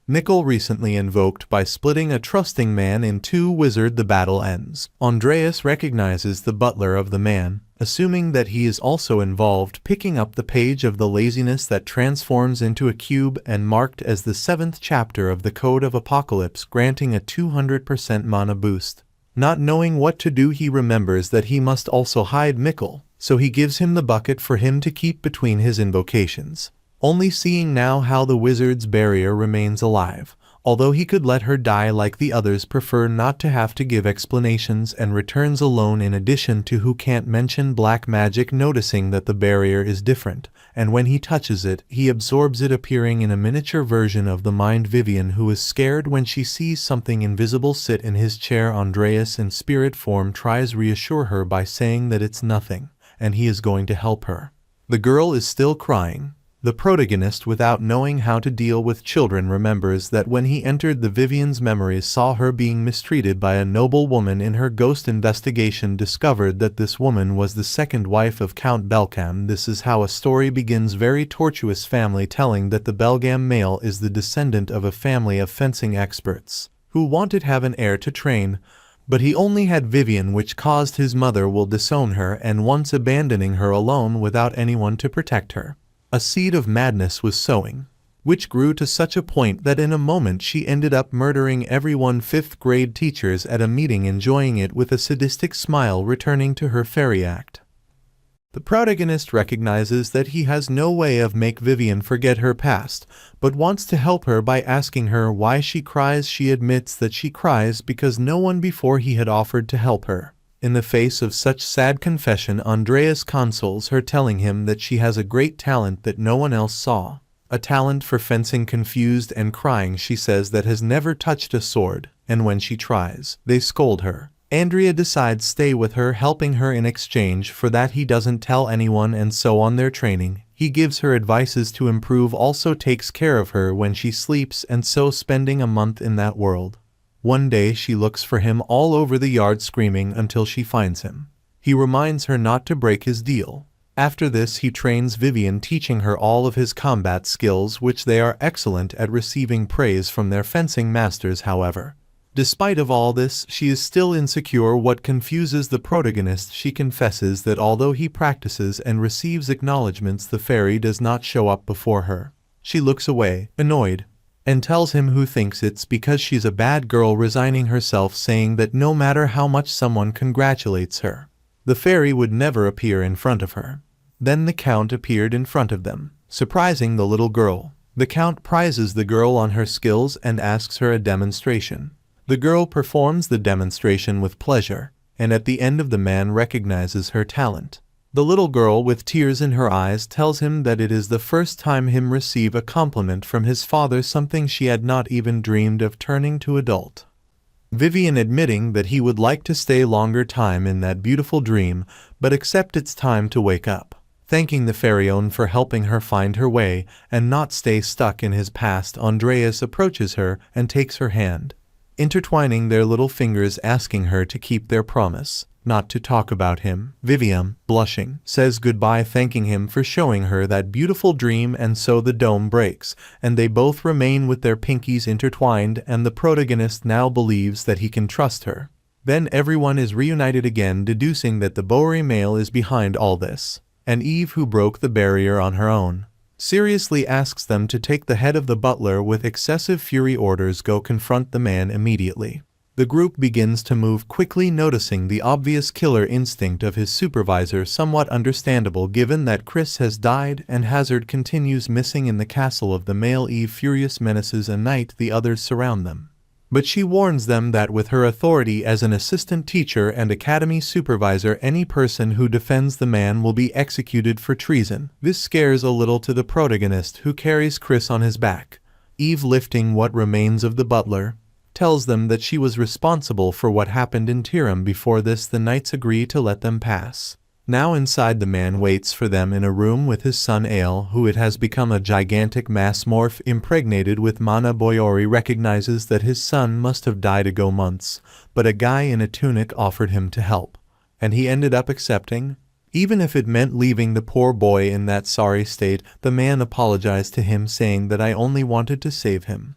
Nickel, recently invoked by splitting a trusting man in two. Wizard. The battle ends. Andreas recognizes the butler of the man, assuming that he is also involved, picking up the Page of the Laziness that transforms into a cube and marked as the 7th chapter of the Code of Apocalypse, granting a 200% mana boost. Not knowing what to do, he remembers that he must also hide Nickel, so he gives him the bucket for him to keep between his invocations. Only seeing now how the wizard's barrier remains alive, Although he could let her die like the others, prefer not to have to give explanations and returns alone. In addition to who can't mention black magic, noticing that the barrier is different, and when he touches it, he absorbs it, appearing in a miniature version of the mind. Vivian, who is scared when she sees something invisible sit in his chair. Andreas in spirit form tries reassure her by saying that it's nothing, and he is going to help her. The girl is still crying. The protagonist, without knowing how to deal with children, remembers that when he entered the Vivian's memories, saw her being mistreated by a noble woman. In her ghost investigation, discovered that this woman was the second wife of Count Belcam. This is how a story begins. Very tortuous family, telling that the Belgam male is the descendant of a family of fencing experts who wanted to have an heir to train, but he only had Vivian, which caused his mother will disown her and once abandoning her alone without anyone to protect her. A seed of madness was sowing, which grew to such a point that in a moment she ended up murdering everyone. 5th grade teachers at a meeting, enjoying it with a sadistic smile, returning to her fairy act. The protagonist recognizes that he has no way of make Vivian forget her past, but wants to help her by asking her why she cries. She admits that she cries because no one before he had offered to help her. In the face of such sad confession, Andreas consoles her, telling him that she has a great talent that no one else saw. A talent for fencing. Confused and crying, she says that has never touched a sword, and when she tries, they scold her. Andrea decides stay with her, helping her. In exchange for that, he doesn't tell anyone, and so on their training, he gives her advices to improve, also takes care of her when she sleeps, and so spending a month in that world. One day she looks for him all over the yard, screaming until she finds him. He reminds her not to break his deal. After this, he trains Vivian, teaching her all of his combat skills, which they are excellent at, receiving praise from their fencing masters. However, despite of all this, she is still insecure. What confuses the protagonist, she confesses that although he practices and receives acknowledgments, the fairy does not show up before her. She looks away, annoyed, and tells him who thinks it's because she's a bad girl, resigning herself, saying that no matter how much someone congratulates her, the fairy would never appear in front of her. Then the count appeared in front of them, surprising the little girl. The count prizes the girl on her skills and asks her a demonstration. The girl performs the demonstration with pleasure, and at the end of the man recognizes her talent. The little girl, with tears in her eyes, tells him that it is the first time him receive a compliment from his father, something she had not even dreamed of. Turning to adult Vivian, admitting that he would like to stay longer time in that beautiful dream, but accept it's time to wake up. Thanking the Fairyone for helping her find her way and not stay stuck in his past, Andreas approaches her and takes her hand, intertwining their little fingers, asking her to keep their promise not to talk about him. Vivian, blushing, says goodbye, thanking him for showing her that beautiful dream, and so the dome breaks, and they both remain with their pinkies intertwined, and the protagonist now believes that he can trust her. Then everyone is reunited again, deducing that the Bowery male is behind all this, and Eve, who broke the barrier on her own, seriously asks them to take the head of the butler. With excessive fury, orders go confront the man immediately. The group begins to move quickly, noticing the obvious killer instinct of his supervisor, somewhat understandable given that Chris has died and Hazard continues missing in the castle of the male. Eve, furious, menaces a knight. The others surround them, but she warns them that with her authority as an assistant teacher and academy supervisor, any person who defends the man will be executed for treason. This scares a little to the protagonist, who carries Chris on his back. Eve, lifting what remains of the butler, tells them that she was responsible for what happened in Tiram. Before this, the knights agree to let them pass. Now inside, the man waits for them in a room with his son Ale, who it has become a gigantic mass morph impregnated with mana. Boyori recognizes that his son must have died ago months, but a guy in a tunic offered him to help, and he ended up accepting, even if it meant leaving the poor boy in that sorry state. The man apologized to him, saying that I only wanted to save him,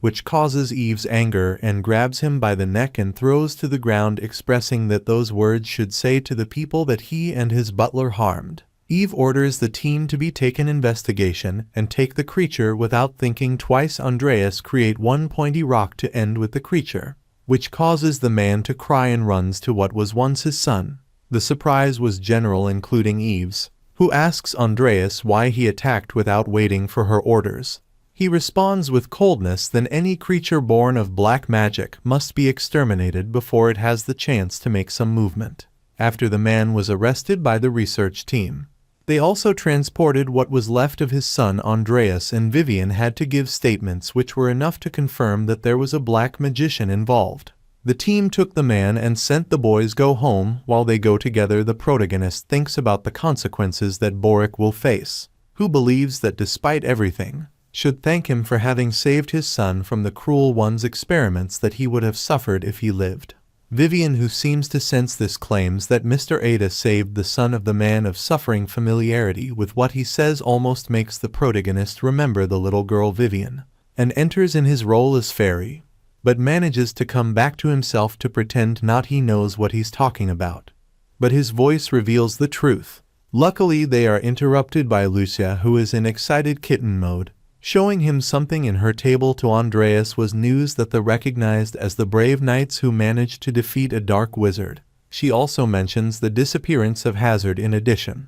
which causes Eve's anger, and grabs him by the neck and throws to the ground, expressing that those words should say to the people that he and his butler harmed. Eve orders the team to be taken investigation and take the creature without thinking twice. Andreas create one pointy rock to end with the creature, which causes the man to cry and runs to what was once his son. The surprise was general, including Eve's, who asks Andreas why he attacked without waiting for her orders. He responds with coldness. Then any creature born of black magic must be exterminated before it has the chance to make some movement. After the man was arrested by the research team, they also transported what was left of his son Andreas, and Vivian had to give statements which were enough to confirm that there was a black magician involved. The team took the man and sent the boys go home. While they go together, the protagonist thinks about the consequences that Boric will face, who believes that despite everything, should thank him for having saved his son from the cruel one's experiments that he would have suffered if he lived. Vivian, who seems to sense this, claims that Mr. Ada saved the son of the man of suffering. Familiarity with what he says almost makes the protagonist remember the little girl Vivian, and enters in his role as fairy, but manages to come back to himself to pretend not he knows what he's talking about. But his voice reveals the truth. Luckily, they are interrupted by Lucia, who is in excited kitten mode, showing him something in her table. To Andreas was news that the recognized as the brave knights who managed to defeat a dark wizard. She also mentions the disappearance of Hazard. In addition,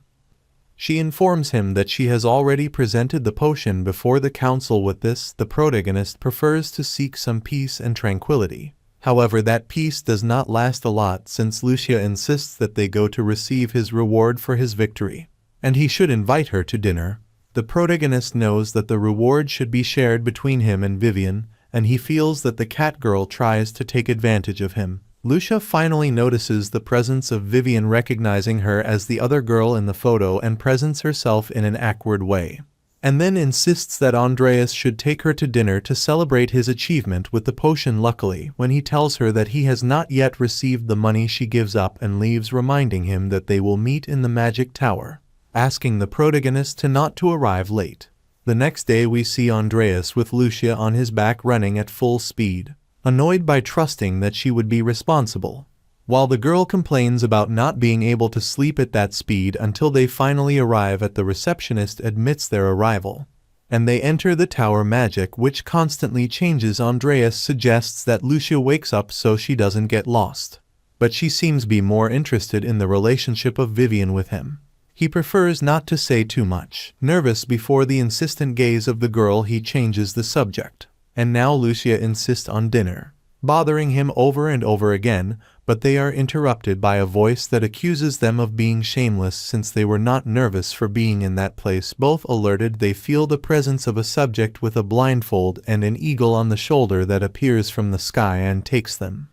she informs him that she has already presented the potion before the council. With this, the protagonist prefers to seek some peace and tranquility. However, that peace does not last a lot, since Lucia insists that they go to receive his reward for his victory, and he should invite her to dinner. The protagonist knows that the reward should be shared between him and Vivian, and he feels that the cat girl tries to take advantage of him. Lucia finally notices the presence of Vivian, recognizing her as the other girl in the photo, and presents herself in an awkward way, and then insists that Andreas should take her to dinner to celebrate his achievement with the potion. Luckily, when he tells her that he has not yet received the money, she gives up and leaves, reminding him that they will meet in the magic tower, asking the protagonist to not to arrive late. The next day we see Andreas with Lucia on his back running at full speed, annoyed by trusting that she would be responsible, while the girl complains about not being able to sleep at that speed until they finally arrive. At the receptionist admits their arrival, and they enter the tower. Magic, which constantly changes. Andreas suggests that Lucia wakes up so she doesn't get lost, but she seems to be more interested in the relationship of Vivian with him. He prefers not to say too much. Nervous before the insistent gaze of the girl, he changes the subject. And now Lucia insists on dinner, bothering him over and over again, but they are interrupted by a voice that accuses them of being shameless since they were not nervous for being in that place. Both alerted, they feel the presence of a subject with a blindfold and an eagle on the shoulder that appears from the sky and takes them.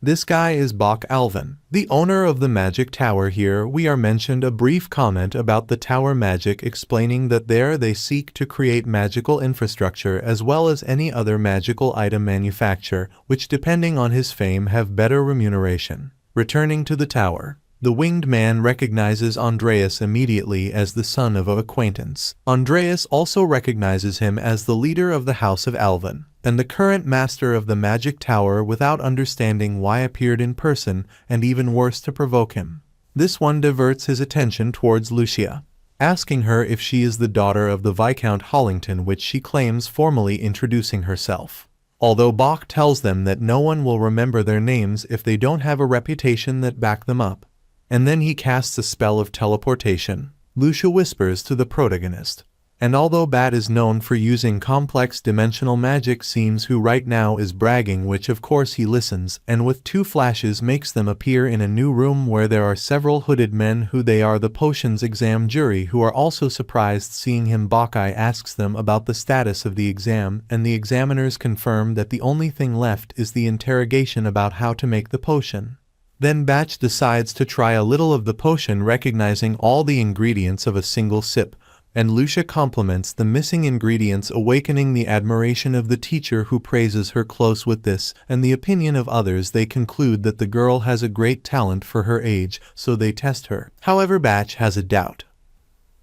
This guy is Bach Alvin, the owner of the magic tower. Here we are mentioned a brief comment about the tower magic, explaining that there they seek to create magical infrastructure as well as any other magical item manufacture, which depending on his fame have better remuneration. Returning to the tower, the winged man recognizes Andreas immediately as the son of an acquaintance. Andreas also recognizes him as the leader of the House of Alvin, and the current master of the magic tower, without understanding why appeared in person, and even worse, to provoke him. This one diverts his attention towards Lucia, asking her if she is the daughter of the Viscount Hollington, which she claims, formally introducing herself. Although Bach tells them that no one will remember their names if they don't have a reputation that back them up. And then he casts a spell of teleportation. Lucia whispers to the protagonist, and although Bat is known for using complex dimensional magic, seems who right now is bragging, which of course he listens, and with two flashes makes them appear in a new room where there are several hooded men who they are the potions exam jury, who are also surprised seeing him. Bacchai asks them about the status of the exam, and the examiners confirm that the only thing left is the interrogation about how to make the potion. Then Batch decides to try a little of the potion, recognizing all the ingredients of a single sip, and Lucia compliments the missing ingredients, awakening the admiration of the teacher, who praises her. Close with this and the opinion of others, they conclude that the girl has a great talent for her age, so they test her. However, Batch has a doubt.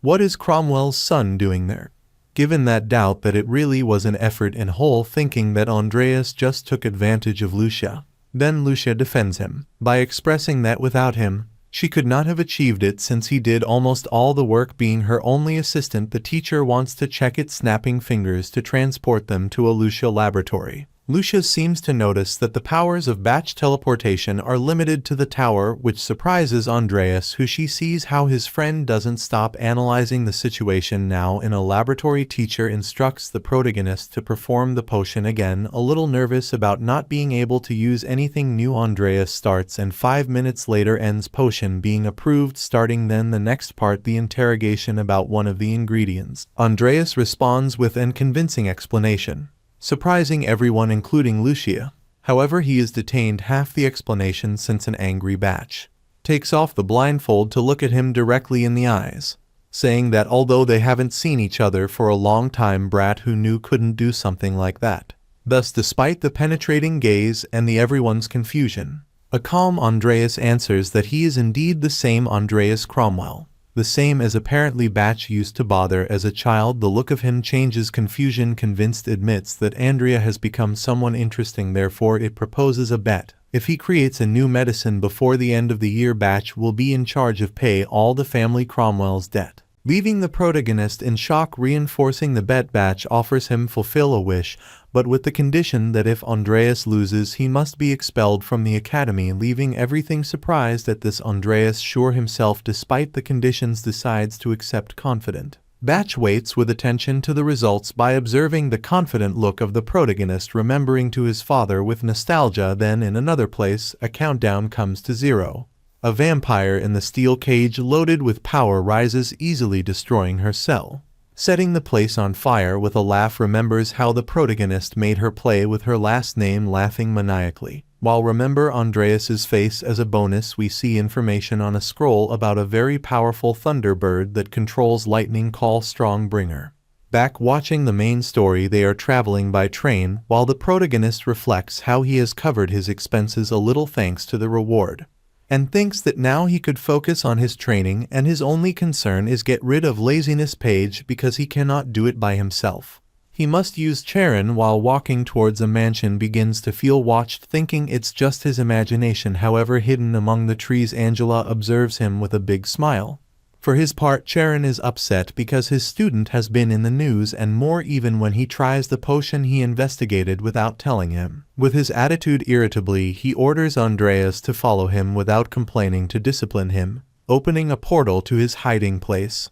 What is Cromwell's son doing there? Given that doubt that it really was an effort in whole, thinking that Andreas just took advantage of Lucia. Then Lucia defends him by expressing that without him, she could not have achieved it, since he did almost all the work, being her only assistant. The teacher wants to check it, snapping fingers to transport them to a Lucia laboratory. Lucia seems to notice that the powers of batch teleportation are limited to the tower, which surprises Andreas, who she sees how his friend doesn't stop analyzing the situation. Now in a laboratory, teacher instructs the protagonist to perform the potion again. A little nervous about not being able to use anything new, Andreas starts and 5 minutes later ends, potion being approved. Starting then the next part, the interrogation about one of the ingredients. Andreas responds with an convincing explanation, surprising everyone including Lucia. However, he is detained half the explanation since an angry batch takes off the blindfold to look at him directly in the eyes, saying that although they haven't seen each other for a long time, Brat who knew couldn't do something like that. Thus, despite the penetrating gaze and everyone's confusion, a calm Andreas answers that he is indeed the same Andreas Cromwell, the same as apparently Batch used to bother as a child. The look of him changes, confusion convinced, admits that Andrea has become someone interesting, therefore it proposes a bet. If he creates a new medicine before the end of the year, Batch will be in charge of pay all the family Cromwell's debt. Leaving the protagonist in shock, reinforcing the bet, Batch offers him fulfill a wish, but with the condition that if Andreas loses he must be expelled from the academy. Leaving everything surprised at this, Andreas, sure himself despite the conditions, decides to accept confident. Batch waits with attention to the results by observing the confident look of the protagonist, remembering to his father with nostalgia. Then in another place, a countdown comes to 0. A vampire in the steel cage loaded with power rises easily, destroying her cell, setting the place on fire. With a laugh, remembers how the protagonist made her play with her last name, laughing maniacally. While remember Andreas's face as a bonus, we see information on a scroll about a very powerful thunderbird that controls lightning, called Strongbringer. Back watching the main story, they are traveling by train while the protagonist reflects how he has covered his expenses a little thanks to the reward, and thinks that now he could focus on his training and his only concern is get rid of laziness page because he cannot do it by himself. He must use Charon. While walking towards a mansion, begins to feel watched, thinking it's just his imagination. However, hidden among the trees, Angela observes him with a big smile. For his part, Charon is upset because his student has been in the news and more, even when he tries the potion he investigated without telling him. With his attitude irritably, he orders Andreas to follow him without complaining to discipline him, opening a portal to his hiding place.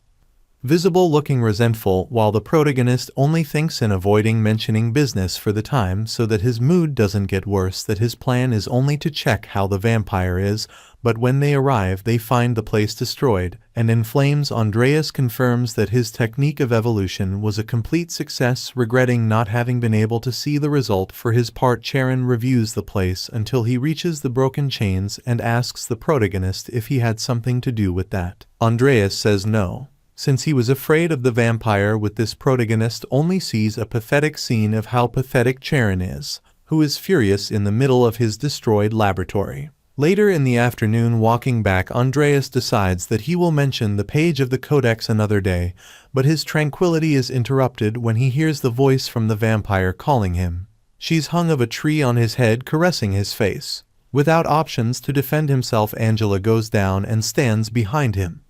Visible looking resentful, while the protagonist only thinks in avoiding mentioning business for the time so that his mood doesn't get worse, that his plan is only to check how the vampire is. But when they arrive they find the place destroyed and in flames. Andreas confirms that his technique of evolution was a complete success, regretting not having been able to see the result. For his part, Charon reviews the place until he reaches the broken chains and asks the protagonist if he had something to do with that. Andreas says no, since he was afraid of the vampire. With this, protagonist only sees a pathetic scene of how pathetic Charon is, who is furious in the middle of his destroyed laboratory. Later in the afternoon, walking back, Andreas decides that he will mention the page of the codex another day, but his tranquility is interrupted when he hears the voice from the vampire calling him. She's hung of a tree on his head, caressing his face. Without options to defend himself, Angela goes down and stands behind him,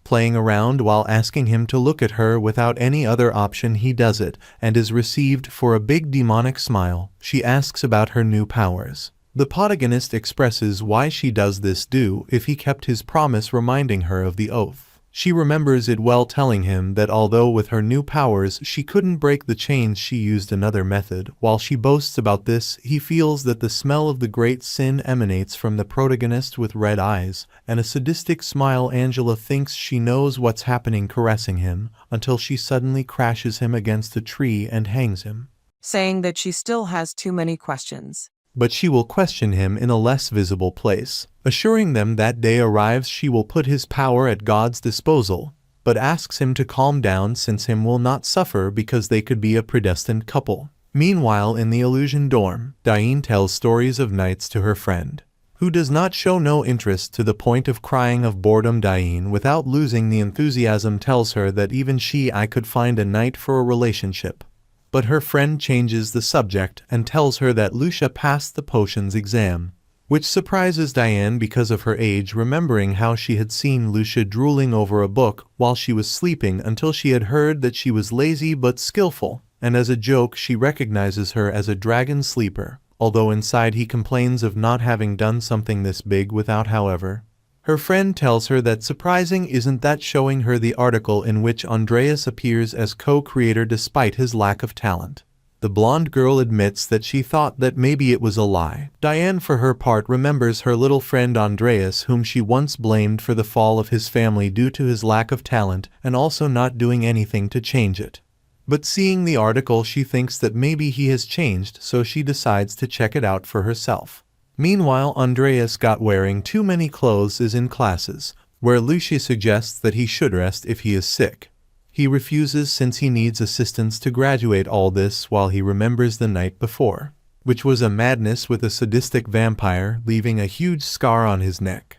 playing around while asking him to look at her. Without any other option he does it, and is received for a big demonic smile. She asks about her new powers. The protagonist expresses why she does this, if he kept his promise, reminding her of the oath. She remembers it well, telling him that although with her new powers she couldn't break the chains, she used another method. While she boasts about this, he feels that the smell of the great sin emanates from the protagonist with red eyes and a sadistic smile. Angela thinks she knows what's happening, caressing him until she suddenly crashes him against a tree and hangs him, saying that she still has too many questions. But she will question him in a less visible place, assuring them that day arrives she will put his power at God's disposal, but asks him to calm down since him will not suffer because they could be a predestined couple. Meanwhile, in the illusion dorm, Diane tells stories of nights to her friend, who does not show no interest, to the point of crying of boredom. Diane, without losing the enthusiasm, tells her that even I could find a night for a relationship. But her friend changes the subject and tells her that Lucia passed the potions exam, which surprises Diane because of her age, remembering how she had seen Lucia drooling over a book while she was sleeping until she had heard that she was lazy but skillful, and as a joke she recognizes her as a dragon sleeper, although inside he complains of not having done something this big without. However, her friend tells her that surprising isn't that, showing her the article in which Andreas appears as co-creator despite his lack of talent. The blonde girl admits that she thought that maybe it was a lie. Diane, for her part, remembers her little friend Andreas, whom she once blamed for the fall of his family due to his lack of talent and also not doing anything to change it. But seeing the article, she thinks that maybe he has changed, so she decides to check it out for herself. Meanwhile, Andreas got wearing too many clothes is in classes, where Lucia suggests that he should rest if he is sick. He refuses since he needs assistance to graduate, all this while he remembers the night before, which was a madness with a sadistic vampire leaving a huge scar on his neck.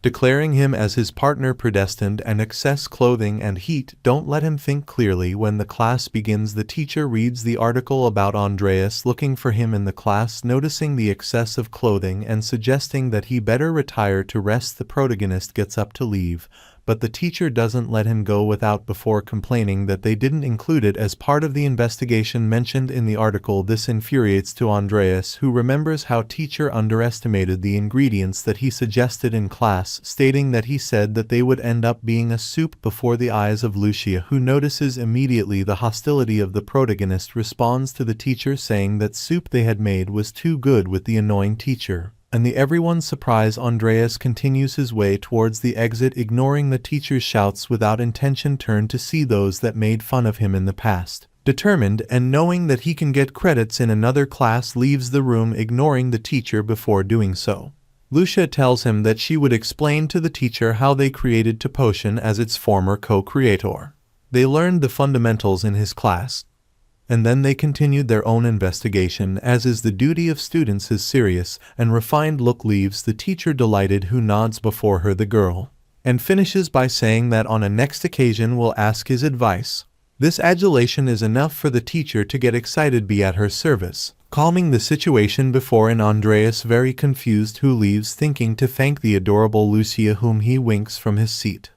Declaring him as his partner predestined, and excess clothing and heat don't let him think clearly. When the class begins, the teacher reads the article about Andreas looking for him in the class, noticing the excess of clothing and suggesting that he better retire to rest. The protagonist gets up to leave, but the teacher doesn't let him go without before complaining that they didn't include it as part of the investigation mentioned in the article. This infuriates to Andreas, who remembers how teacher underestimated the ingredients that he suggested in class, stating that he said that they would end up being a soup before the eyes of Lucia, who notices immediately the hostility of the protagonist, responds to the teacher saying that soup they had made was too good with the annoying teacher. And the everyone's surprise, Andreas continues his way towards the exit, ignoring the teacher's shouts without intention, turned to see those that made fun of him in the past. Determined and knowing that he can get credits in another class, leaves the room, ignoring the teacher before doing so. Lucia tells him that she would explain to the teacher how they created to potion as its former co-creator. They learned the fundamentals in his class, and then they continued their own investigation. As is the duty of students, his serious and refined look leaves the teacher delighted, who nods before her the girl, and finishes by saying that on a next occasion will ask his advice. This adulation is enough for the teacher to get excited, be at her service, calming the situation before an Andreas very confused, who leaves thinking to thank the adorable Lucia, whom he winks from his seat.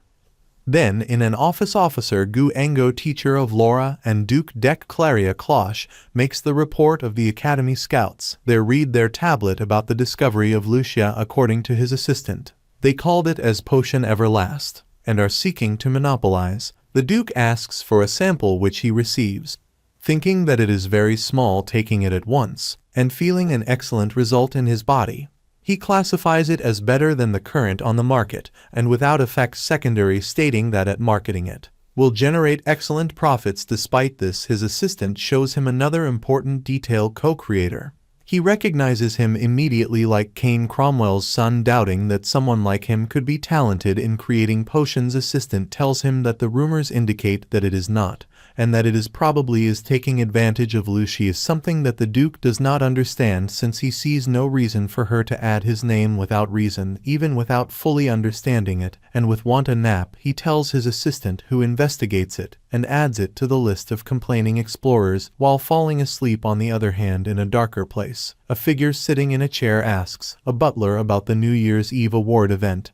Then, in an office, Officer Gu Engo, teacher of Laura and Duke Dec Claria Cloche, makes the report of the Academy Scouts. They read their tablet about the discovery of Lucia. According to his assistant, they called it as Potion Everlast, and are seeking to monopolize. The Duke asks for a sample, which he receives, thinking that it is very small, taking it at once, and feeling an excellent result in his body. He classifies it as better than the current on the market, and without effects secondary, stating that at marketing it will generate excellent profits. Despite this, his assistant shows him another important detail: co-creator. He recognizes him immediately, like Cain Cromwell's son, doubting that someone like him could be talented in creating potions. Assistant tells him that the rumors indicate that it is not, and that it is probably is taking advantage of Lucia, something that the Duke does not understand, since he sees no reason for her to add his name without reason, even without fully understanding it. And with want a nap, he tells his assistant, who investigates it and adds it to the list of complaining explorers. While falling asleep, on the other hand, in a darker place, a figure sitting in a chair asks a butler about the New Year's Eve award event.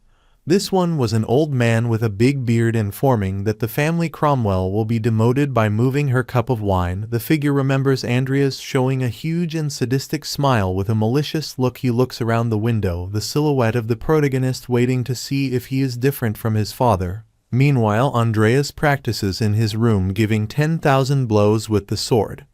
This one was an old man with a big beard, informing that the family Cromwell will be demoted by moving her cup of wine. The figure remembers Andreas, showing a huge and sadistic smile with a malicious look. He looks around the window, the silhouette of the protagonist, waiting to see if he is different from his father. Meanwhile, Andreas practices in his room, giving 10,000 blows with the sword.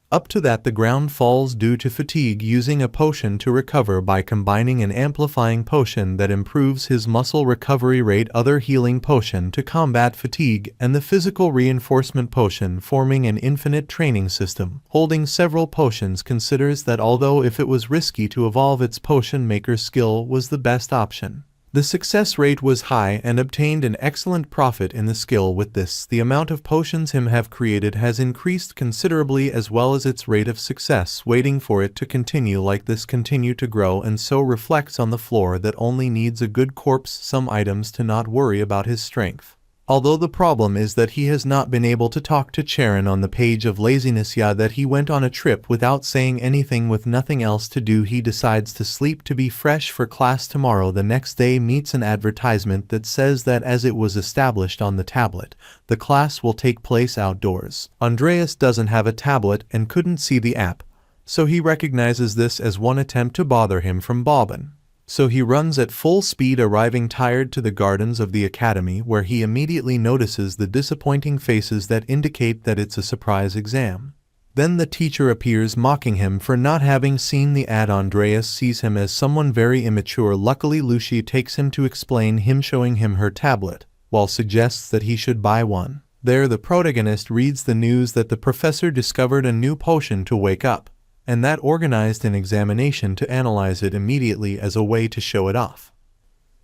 Up to that, the ground falls due to fatigue, using a potion to recover by combining an amplifying potion that improves his muscle recovery rate, other healing potion to combat fatigue, and the physical reinforcement potion, forming an infinite training system. Holding several potions, considers that although if it was risky to evolve its potion maker's skill was the best option. The success rate was high and obtained an excellent profit in the skill. With this, the amount of potions him have created has increased considerably, as well as its rate of success, waiting for it to continue like this, continue to grow, and so reflects on the floor that only needs a good corpse, some items to not worry about his strength. Although the problem is that he has not been able to talk to Charon on the page of laziness. That he went on a trip without saying anything. With nothing else to do, he decides to sleep to be fresh for class tomorrow. The next day meets an advertisement that says that as it was established on the tablet, the class will take place outdoors. Andreas doesn't have a tablet and couldn't see the app, so he recognizes this as one attempt to bother him from Bobbin. So he runs at full speed, arriving tired to the gardens of the academy, where he immediately notices the disappointing faces that indicate that it's a surprise exam. Then the teacher appears, mocking him for not having seen the ad. Andreas sees him as someone very immature. Luckily, Lucia takes him to explain him, showing him her tablet, while suggests that he should buy one. There, the protagonist reads the news that the professor discovered a new potion to wake up, and that organized an examination to analyze it immediately as a way to show it off.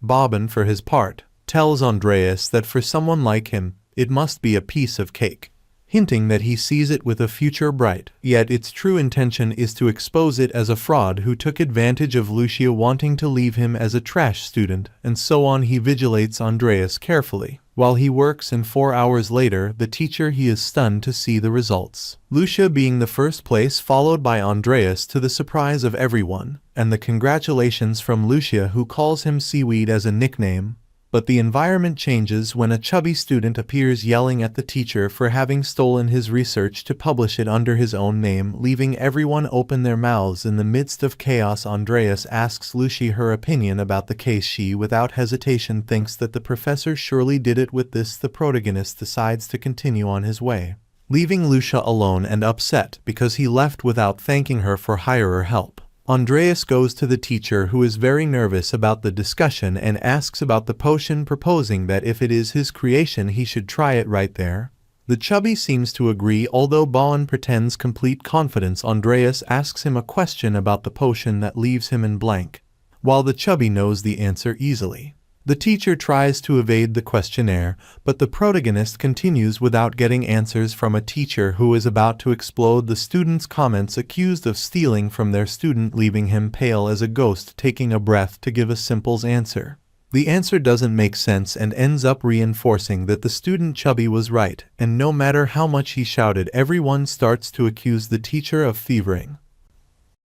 Bobbin, for his part, tells Andreas that for someone like him, it must be a piece of cake, hinting that he sees it with a future bright. Yet its true intention is to expose it as a fraud who took advantage of Lucia wanting to leave him as a trash student, and so on. He vigilates Andreas carefully while he works, and 4 hours later, the teacher he is stunned to see the results. Lucia being the first place, followed by Andreas, to the surprise of everyone, and the congratulations from Lucia, who calls him Seaweed as a nickname. But the environment changes when a chubby student appears, yelling at the teacher for having stolen his research to publish it under his own name, leaving everyone open their mouths. In the midst of chaos, Andreas asks Lucia her opinion about the case. She, without hesitation, thinks that the professor surely did it. With this, the protagonist decides to continue on his way, leaving Lucia alone and upset because he left without thanking her for hiring help. Andreas goes to the teacher, who is very nervous about the discussion, and asks about the potion, proposing that if it is his creation he should try it right there. The chubby seems to agree, although Bowen pretends complete confidence. Andreas asks him a question about the potion that leaves him in blank, while the chubby knows the answer easily. The teacher tries to evade the questionnaire, but the protagonist continues without getting answers from a teacher who is about to explode. The student's comments accused of stealing from their student, leaving him pale as a ghost, taking a breath to give a simple answer. The answer doesn't make sense and ends up reinforcing that the student chubby was right, and no matter how much he shouted, everyone starts to accuse the teacher of thieving,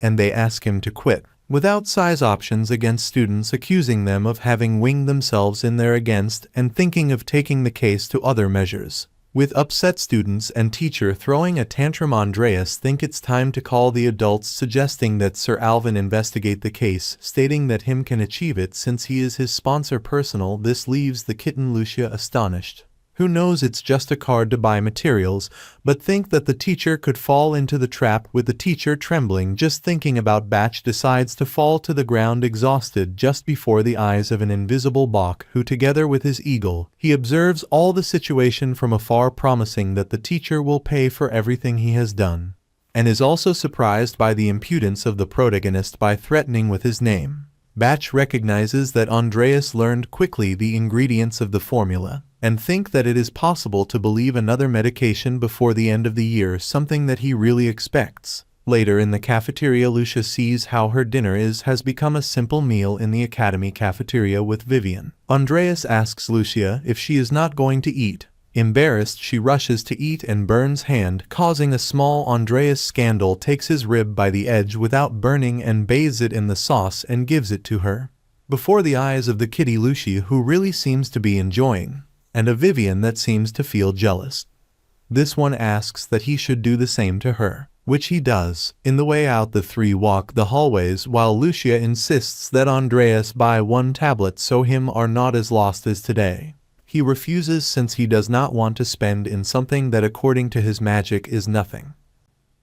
and they ask him to quit, without size options, against students, accusing them of having winged themselves in there against and thinking of taking the case to other measures. With upset students and teacher throwing a tantrum, Andreas think it's time to call the adults, suggesting that Sir Alvin investigate the case, stating that him can achieve it since he is his sponsor personal. This leaves the kitten Lucia astonished, who knows it's just a card to buy materials, but think that the teacher could fall into the trap. With the teacher trembling just thinking about Batch, decides to fall to the ground exhausted just before the eyes of an invisible Bach, who together with his eagle, he observes all the situation from afar, promising that the teacher will pay for everything he has done, and is also surprised by the impudence of the protagonist by threatening with his name. Batch recognizes that Andreas learned quickly the ingredients of the formula, and think that it is possible to believe another medication before the end of the year, something that he really expects. Later in the cafeteria, Lucia sees how her dinner has become a simple meal in the academy cafeteria with Vivian. Andreas asks Lucia if she is not going to eat. Embarrassed, she rushes to eat and burns hand, causing a small. Andreas scandal takes his rib by the edge without burning and bathes it in the sauce and gives it to her, before the eyes of the kitty Lucia, who really seems to be enjoying, and a Vivian that seems to feel jealous. This one asks that he should do the same to her, which he does. In the way out, the three walk the hallways while Lucia insists that Andreas buy one tablet so him are not as lost as today. He refuses since he does not want to spend in something that according to his magic is nothing.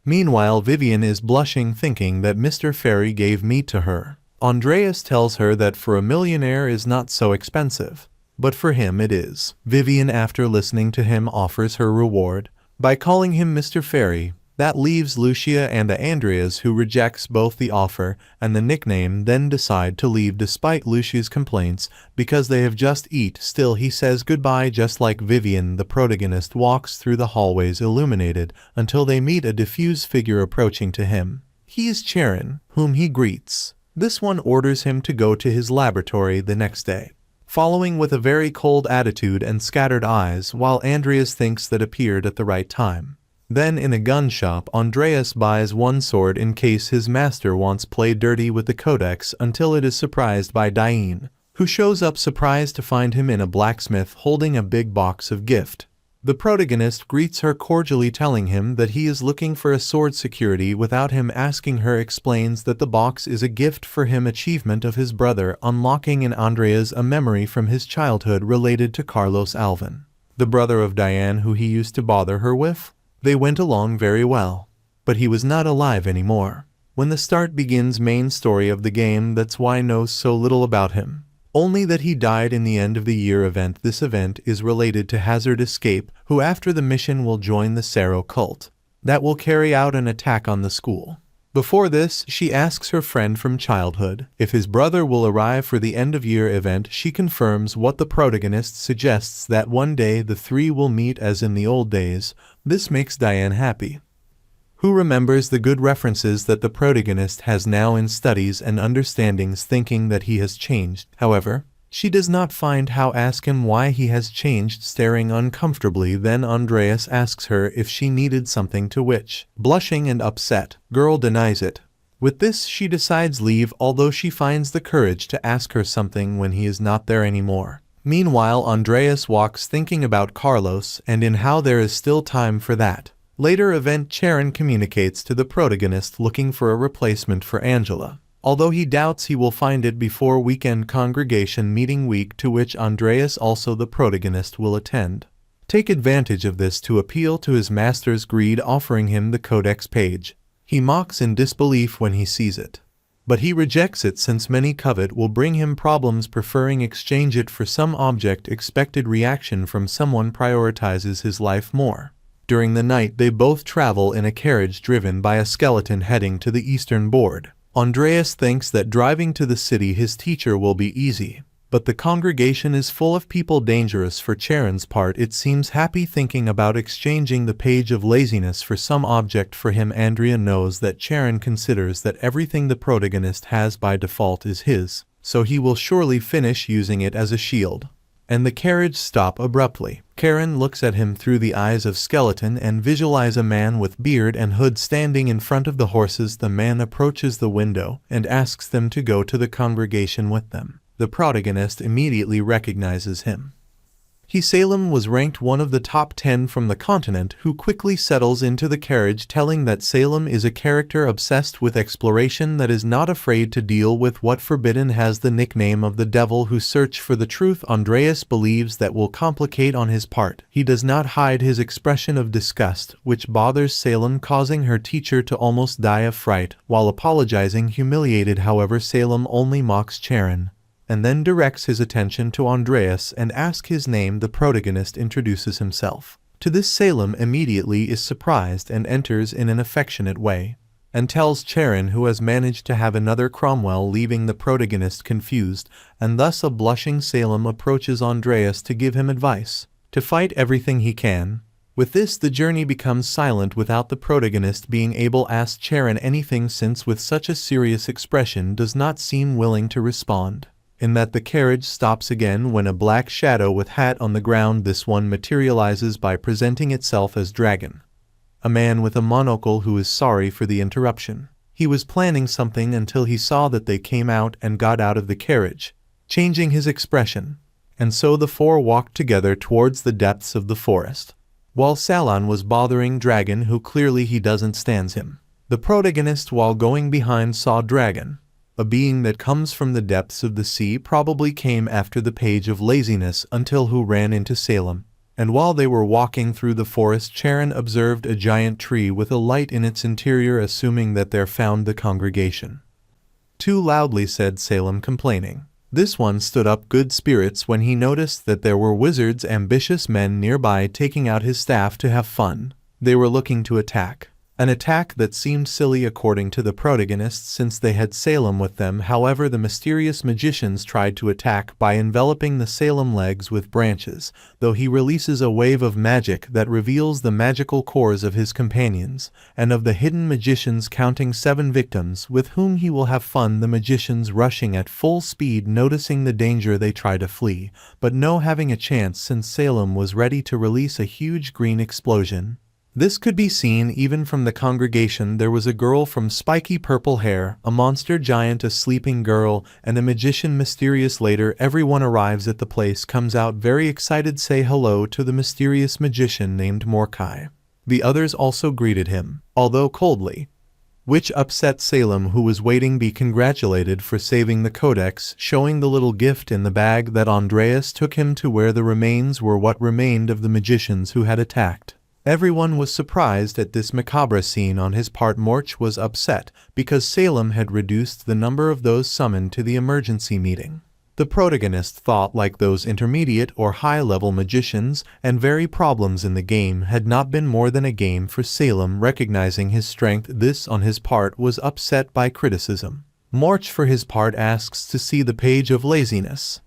Meanwhile, Vivian is blushing, thinking that Mr. Fairy gave meat to her. Andreas tells her that for a millionaire is not so expensive, but for him it is. Vivian, after listening to him, offers her reward by calling him Mr. Fairy. That leaves Lucia and Andreas, who rejects both the offer and the nickname, then decide to leave despite Lucia's complaints because they have just eat. Still, he says goodbye just like Vivian. The protagonist walks through the hallways illuminated until they meet a diffuse figure approaching to him. He is Charon, whom he greets. This one orders him to go to his laboratory the next day. following with a very cold attitude and scattered eyes, while Andreas thinks that appeared at the right time. Then in a gun shop, Andreas buys one sword in case his master wants play dirty with the codex, until it is surprised by Diane, who shows up surprised to find him in a blacksmith holding a big box of gift. The protagonist greets her cordially, telling him that he is looking for a sword security without him asking her, explains that the box is a gift for him achievement of his brother, unlocking in Andreas a memory from his childhood related to Carlos Alvin, the brother of Diane who he used to bother her with. They went along very well, but he was not alive anymore. When the start begins main story of the game, that's why knows so little about him. Only that he died in the end of the year event. This event is related to Hazard Escape, who after the mission will join the Sero cult that will carry out an attack on the school. Before this, she asks her friend from childhood if his brother will arrive for the end of year event. She confirms what the protagonist suggests, that one day the three will meet as in the old days. This makes Diane happy, who remembers the good references that the protagonist has now in studies and understandings, thinking that he has changed. However, she does not find how ask him why he has changed, staring uncomfortably. Then Andreas asks her if she needed something, to which, blushing and upset, girl denies it. With this she decides leave, although she finds the courage to ask her something when he is not there anymore. Meanwhile, Andreas walks thinking about Carlos and in how there is still time for that. Later event, Charon communicates to the protagonist looking for a replacement for Angela, although he doubts he will find it before weekend congregation meeting week, to which Andreas, also the protagonist, will attend. Take advantage of this to appeal to his master's greed, offering him the codex page. He mocks in disbelief when he sees it, but he rejects it since many covet will bring him problems, preferring exchange it for some object. Expected reaction from someone prioritizes his life more. During the night they both travel in a carriage driven by a skeleton heading to the eastern board. Andreas thinks that driving to the city his teacher will be easy, but the congregation is full of people dangerous. For Charon's part, it seems happy, thinking about exchanging the page of laziness for some object for him. Andrea knows that Charon considers that everything the protagonist has by default is his, so he will surely finish using it as a shield. And the carriage stop abruptly. Karen looks at him through the eyes of skeleton and visualize a man with beard and hood standing in front of the horses. The man approaches the window and asks them to go to the congregation with them. The protagonist immediately recognizes him. Salem was ranked one of the top 10 from the continent, who quickly settles into the carriage, telling that Salem is a character obsessed with exploration that is not afraid to deal with what forbidden, has the nickname of the devil who search for the truth. Andreas believes that will complicate on his part. He does not hide his expression of disgust, which bothers Salem, causing her teacher to almost die of fright while apologizing. Humiliated, however, Salem only mocks Charon and then directs his attention to Andreas and asks his name. The protagonist introduces himself. To this, Salem immediately is surprised and enters in an affectionate way, and tells Charon, who has managed to have another Cromwell, leaving the protagonist confused, and thus a blushing Salem approaches Andreas to give him advice to fight everything he can. With this, the journey becomes silent without the protagonist being able to ask Charon anything, since with such a serious expression does not seem willing to respond. In that the carriage stops again when a black shadow with hat on the ground, this one materializes by presenting itself as Dragon, a man with a monocle who is sorry for the interruption. He was planning something until he saw that they came out and got out of the carriage, changing his expression. And so the four walked together towards the depths of the forest, while Salon was bothering Dragon, who clearly he doesn't stand him. The protagonist, while going behind, saw Dragon, a being that comes from the depths of the sea, probably came after the page of laziness, until who ran into Salem. And while they were walking through the forest, Charon observed a giant tree with a light in its interior, assuming that there found the congregation. Too loudly, said Salem, complaining. This one stood up good spirits when he noticed that there were wizards, ambitious men nearby, taking out his staff to have fun. They were looking to attack. An attack that seemed silly according to the protagonists since they had Salem with them. However, the mysterious magicians tried to attack by enveloping the Salem legs with branches, though he releases a wave of magic that reveals the magical cores of his companions, and of the hidden magicians, counting 7 victims with whom he will have fun. The magicians rushing at full speed, noticing the danger they try to flee, but no having a chance since Salem was ready to release a huge green explosion. This could be seen even from the congregation. There was a girl from spiky purple hair, a monster giant, a sleeping girl, and a magician mysterious. Later, everyone arrives at the place, comes out very excited, say hello to the mysterious magician named Mordecai. The others also greeted him, although coldly, which upset Salem, who was waiting be congratulated for saving the codex, showing the little gift in the bag that Andreas took him to, where the remains were what remained of the magicians who had attacked. Everyone was surprised at this macabre scene on his part. Morch was upset because Salem had reduced the number of those summoned to the emergency meeting. The protagonist thought like those intermediate or high-level magicians, and very problems in the game had not been more than a game for Salem. Recognizing his strength, this on his part was upset by criticism. Morch for his part asks to see the page of laziness.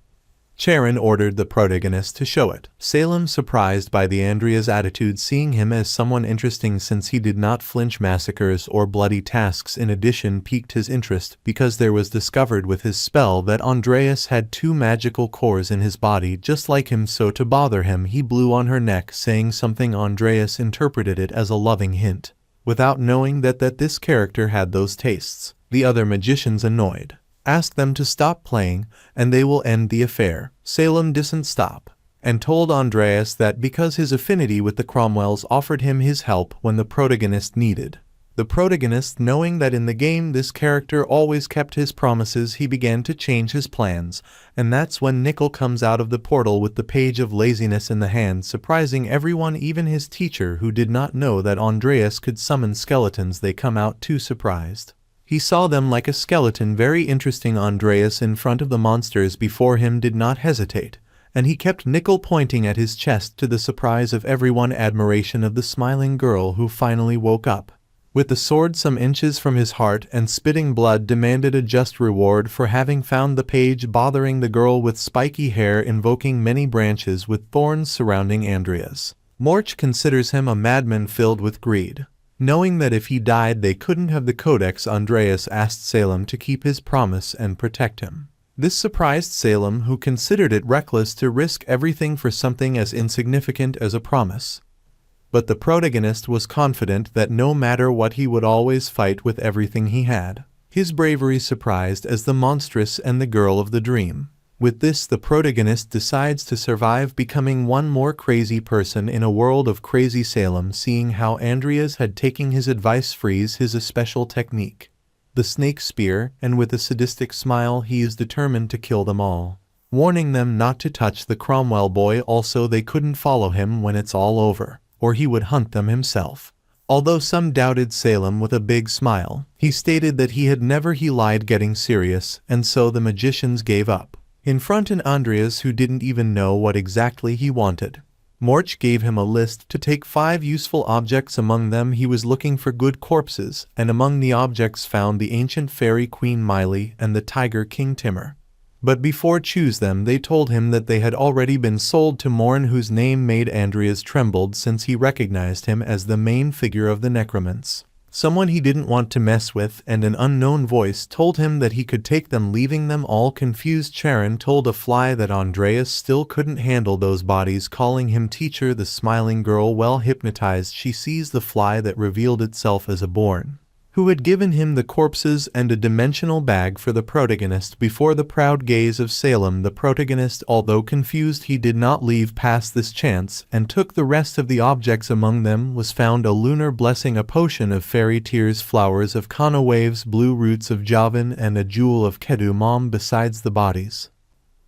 Charon ordered the protagonist to show it. Salem, surprised by the Andrea's attitude, seeing him as someone interesting since he did not flinch massacres or bloody tasks. In addition, piqued his interest because there was discovered with his spell that Andreas had 2 magical cores in his body just like him, so to bother him he blew on her neck, saying something. Andreas interpreted it as a loving hint, without knowing that this character had those tastes. The other magicians, annoyed, asked them to stop playing, and they will end the affair. Salem didn't stop, and told Andreas that because his affinity with the Cromwells offered him his help when the protagonist needed. The protagonist, knowing that in the game this character always kept his promises, he began to change his plans, and that's when Nickel comes out of the portal with the page of laziness in the hand, surprising everyone, even his teacher, who did not know that Andreas could summon skeletons. They come out too surprised. He saw them like a skeleton. Very interesting. Andreas in front of the monsters before him did not hesitate, and he kept Nickel pointing at his chest, to the surprise of everyone, admiration of the smiling girl who finally woke up. With the sword some inches from his heart and spitting blood, demanded a just reward for having found the page, bothering the girl with spiky hair, invoking many branches with thorns surrounding Andreas. Morch considers him a madman filled with greed. Knowing that if he died they couldn't have the codex, Andreas asked Salem to keep his promise and protect him. This surprised Salem, who considered it reckless to risk everything for something as insignificant as a promise. But the protagonist was confident that no matter what he would always fight with everything he had. His bravery surprised as the monstrous and the girl of the dream. With this, the protagonist decides to survive, becoming one more crazy person in a world of crazy. Salem, seeing how Andreas had taken his advice, frees his special technique, the snake spear, and with a sadistic smile he is determined to kill them all, warning them not to touch the Cromwell boy. Also, they couldn't follow him when it's all over, or he would hunt them himself. Although some doubted Salem, with a big smile, he stated that he had never. He lied, getting serious, and so the magicians gave up. In front of Andreas, who didn't even know what exactly he wanted. Morch gave him a list to take 5 useful objects. Among them he was looking for good corpses, and among the objects found the ancient fairy Queen Miley and the tiger King Timur. But before choose them they told him that they had already been sold to Morn, whose name made Andreas trembled since he recognized him as the main figure of the necromants. Someone he didn't want to mess with, and an unknown voice told him that he could take them, leaving them all confused. Charon told a fly that Andreas still couldn't handle those bodies, calling him teacher. The smiling girl, well hypnotized, she sees the fly that revealed itself as a Born, who had given him the corpses and a dimensional bag for the protagonist. Before the proud gaze of Salem, the protagonist, although confused, he did not leave past this chance, and took the rest of the objects. Among them was found a lunar blessing, a potion of fairy tears, flowers of Kana waves, blue roots of Javan, and a jewel of Kedu Mom besides the bodies.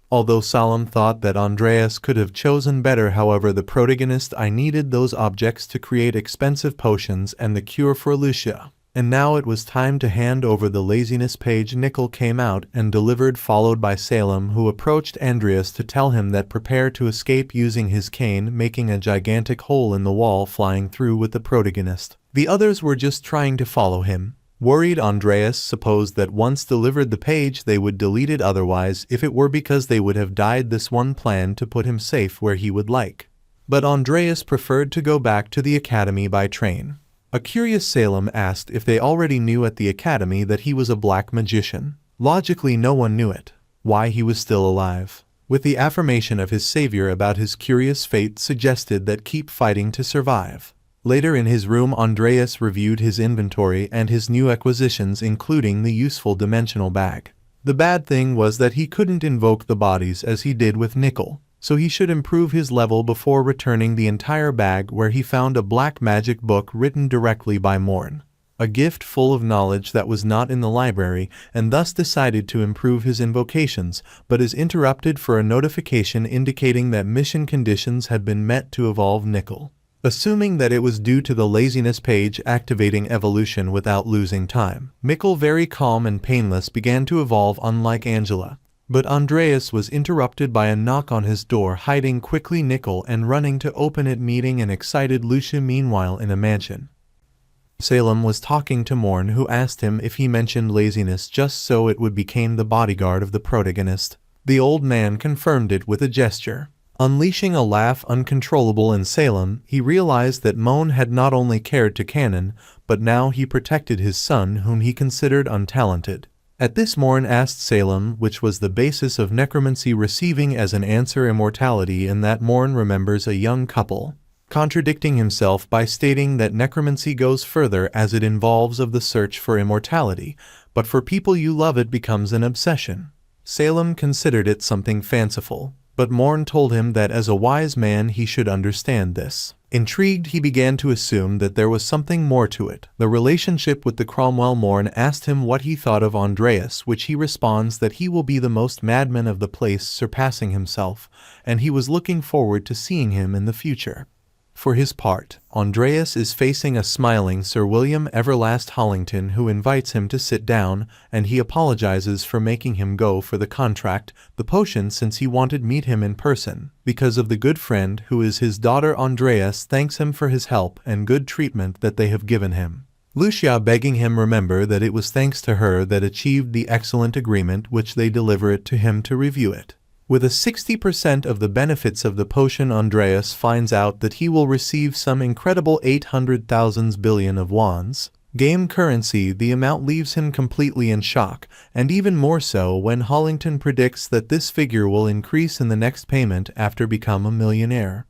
Although Salem thought that Andreas could have chosen better, however, the protagonist, I needed those objects to create expensive potions and the cure for Lucia. And now it was time to hand over the laziness page. Nickel came out and delivered, followed by Salem, who approached Andreas to tell him that prepare to escape using his cane, making a gigantic hole in the wall, flying through with the protagonist. The others were just trying to follow him. Worried, Andreas supposed that once delivered the page they would delete it, otherwise if it were because they would have died. This one plan to put him safe where he would like. But Andreas preferred to go back to the academy by train. A curious Salem asked if they already knew at the academy that he was a black magician. Logically no one knew it. Why he was still alive. With the affirmation of his savior about his curious fate suggested that keep fighting to survive. Later in his room, Andreas reviewed his inventory and his new acquisitions, including the useful dimensional bag. The bad thing was that he couldn't invoke the bodies as he did with Nickel, so he should improve his level before returning the entire bag, where he found a black magic book written directly by Morn. A gift full of knowledge that was not in the library, and thus decided to improve his invocations, but is interrupted for a notification indicating that mission conditions had been met to evolve Nickel. Assuming that it was due to the laziness page activating evolution without losing time, Nickel, very calm and painless, began to evolve, unlike Angela. But Andreas was interrupted by a knock on his door. Hiding quickly, Nickel and running to open it, meeting an excited Lucia. Meanwhile, in a mansion, Salem was talking to Morn, who asked him if he mentioned laziness just so it would become the bodyguard of the protagonist. The old man confirmed it with a gesture. Unleashing a laugh uncontrollable in Salem, he realized that Moan had not only cared to Canon, but now he protected his son, whom he considered untalented. At this, Morn asked Salem which was the basis of necromancy, receiving as an answer immortality, and that Morn remembers a young couple, contradicting himself by stating that necromancy goes further as it involves of the search for immortality, but for people you love it becomes an obsession. Salem considered it something fanciful, but Morn told him that as a wise man he should understand this. Intrigued, he began to assume that there was something more to it. The relationship with the Cromwell. Morn asked him what he thought of Andreas, which he responds that he will be the most madman of the place, surpassing himself, and he was looking forward to seeing him in the future. For his part, Andreas is facing a smiling Sir William Everlast Hollington, who invites him to sit down, and he apologizes for making him go for the contract, the potion, since he wanted to meet him in person, because of the good friend who is his daughter. Andreas thanks him for his help and good treatment that they have given him. Lucia begging him remember that it was thanks to her that achieved the excellent agreement, which they deliver it to him to review it. With a 60% of the benefits of the potion, Andreas finds out that he will receive some incredible 800,000 billion of wands. Game currency. The amount leaves him completely in shock, and even more so when Hollington predicts that this figure will increase in the next payment after become a millionaire.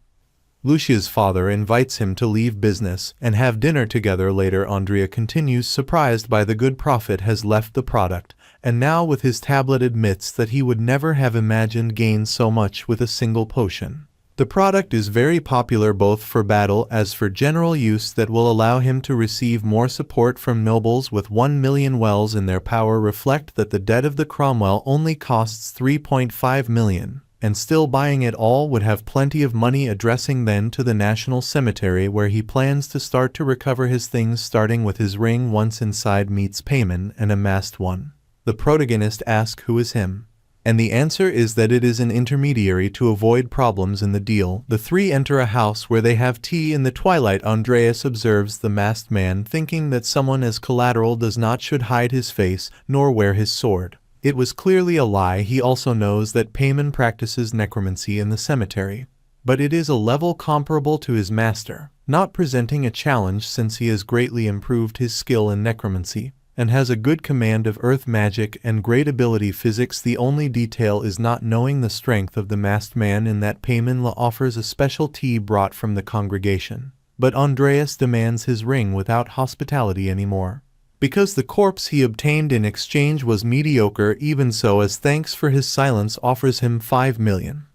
Lucia's father invites him to leave business and have dinner together later. Andrea continues, surprised by the good profit has left the product, and now with his tablet admits that he would never have imagined gain so much with a single potion. The product is very popular both for battle as for general use, that will allow him to receive more support from nobles with 1 million wells in their power. Reflect that the debt of the Cromwell only costs 3.5 million, and still buying it all would have plenty of money. Addressing then to the National Cemetery, where he plans to start to recover his things, starting with his ring. Once inside, meets Payman, an amassed one. The protagonist asks who is him, and the answer is that it is an intermediary to avoid problems in the deal. The three enter a house where they have tea in the twilight. Andreas observes the masked man, thinking that someone as collateral does not should hide his face nor wear his sword. It was clearly a lie. He also knows that Payman practices necromancy in the cemetery, but it is a level comparable to his master, not presenting a challenge since he has greatly improved his skill in necromancy and has a good command of earth magic and great ability physics. The only detail is not knowing the strength of the masked man, in that Payman offers a special tea brought from the congregation, but Andreas demands his ring without hospitality anymore, because the corpse he obtained in exchange was mediocre. Even so, as thanks for his silence, offers him 5 million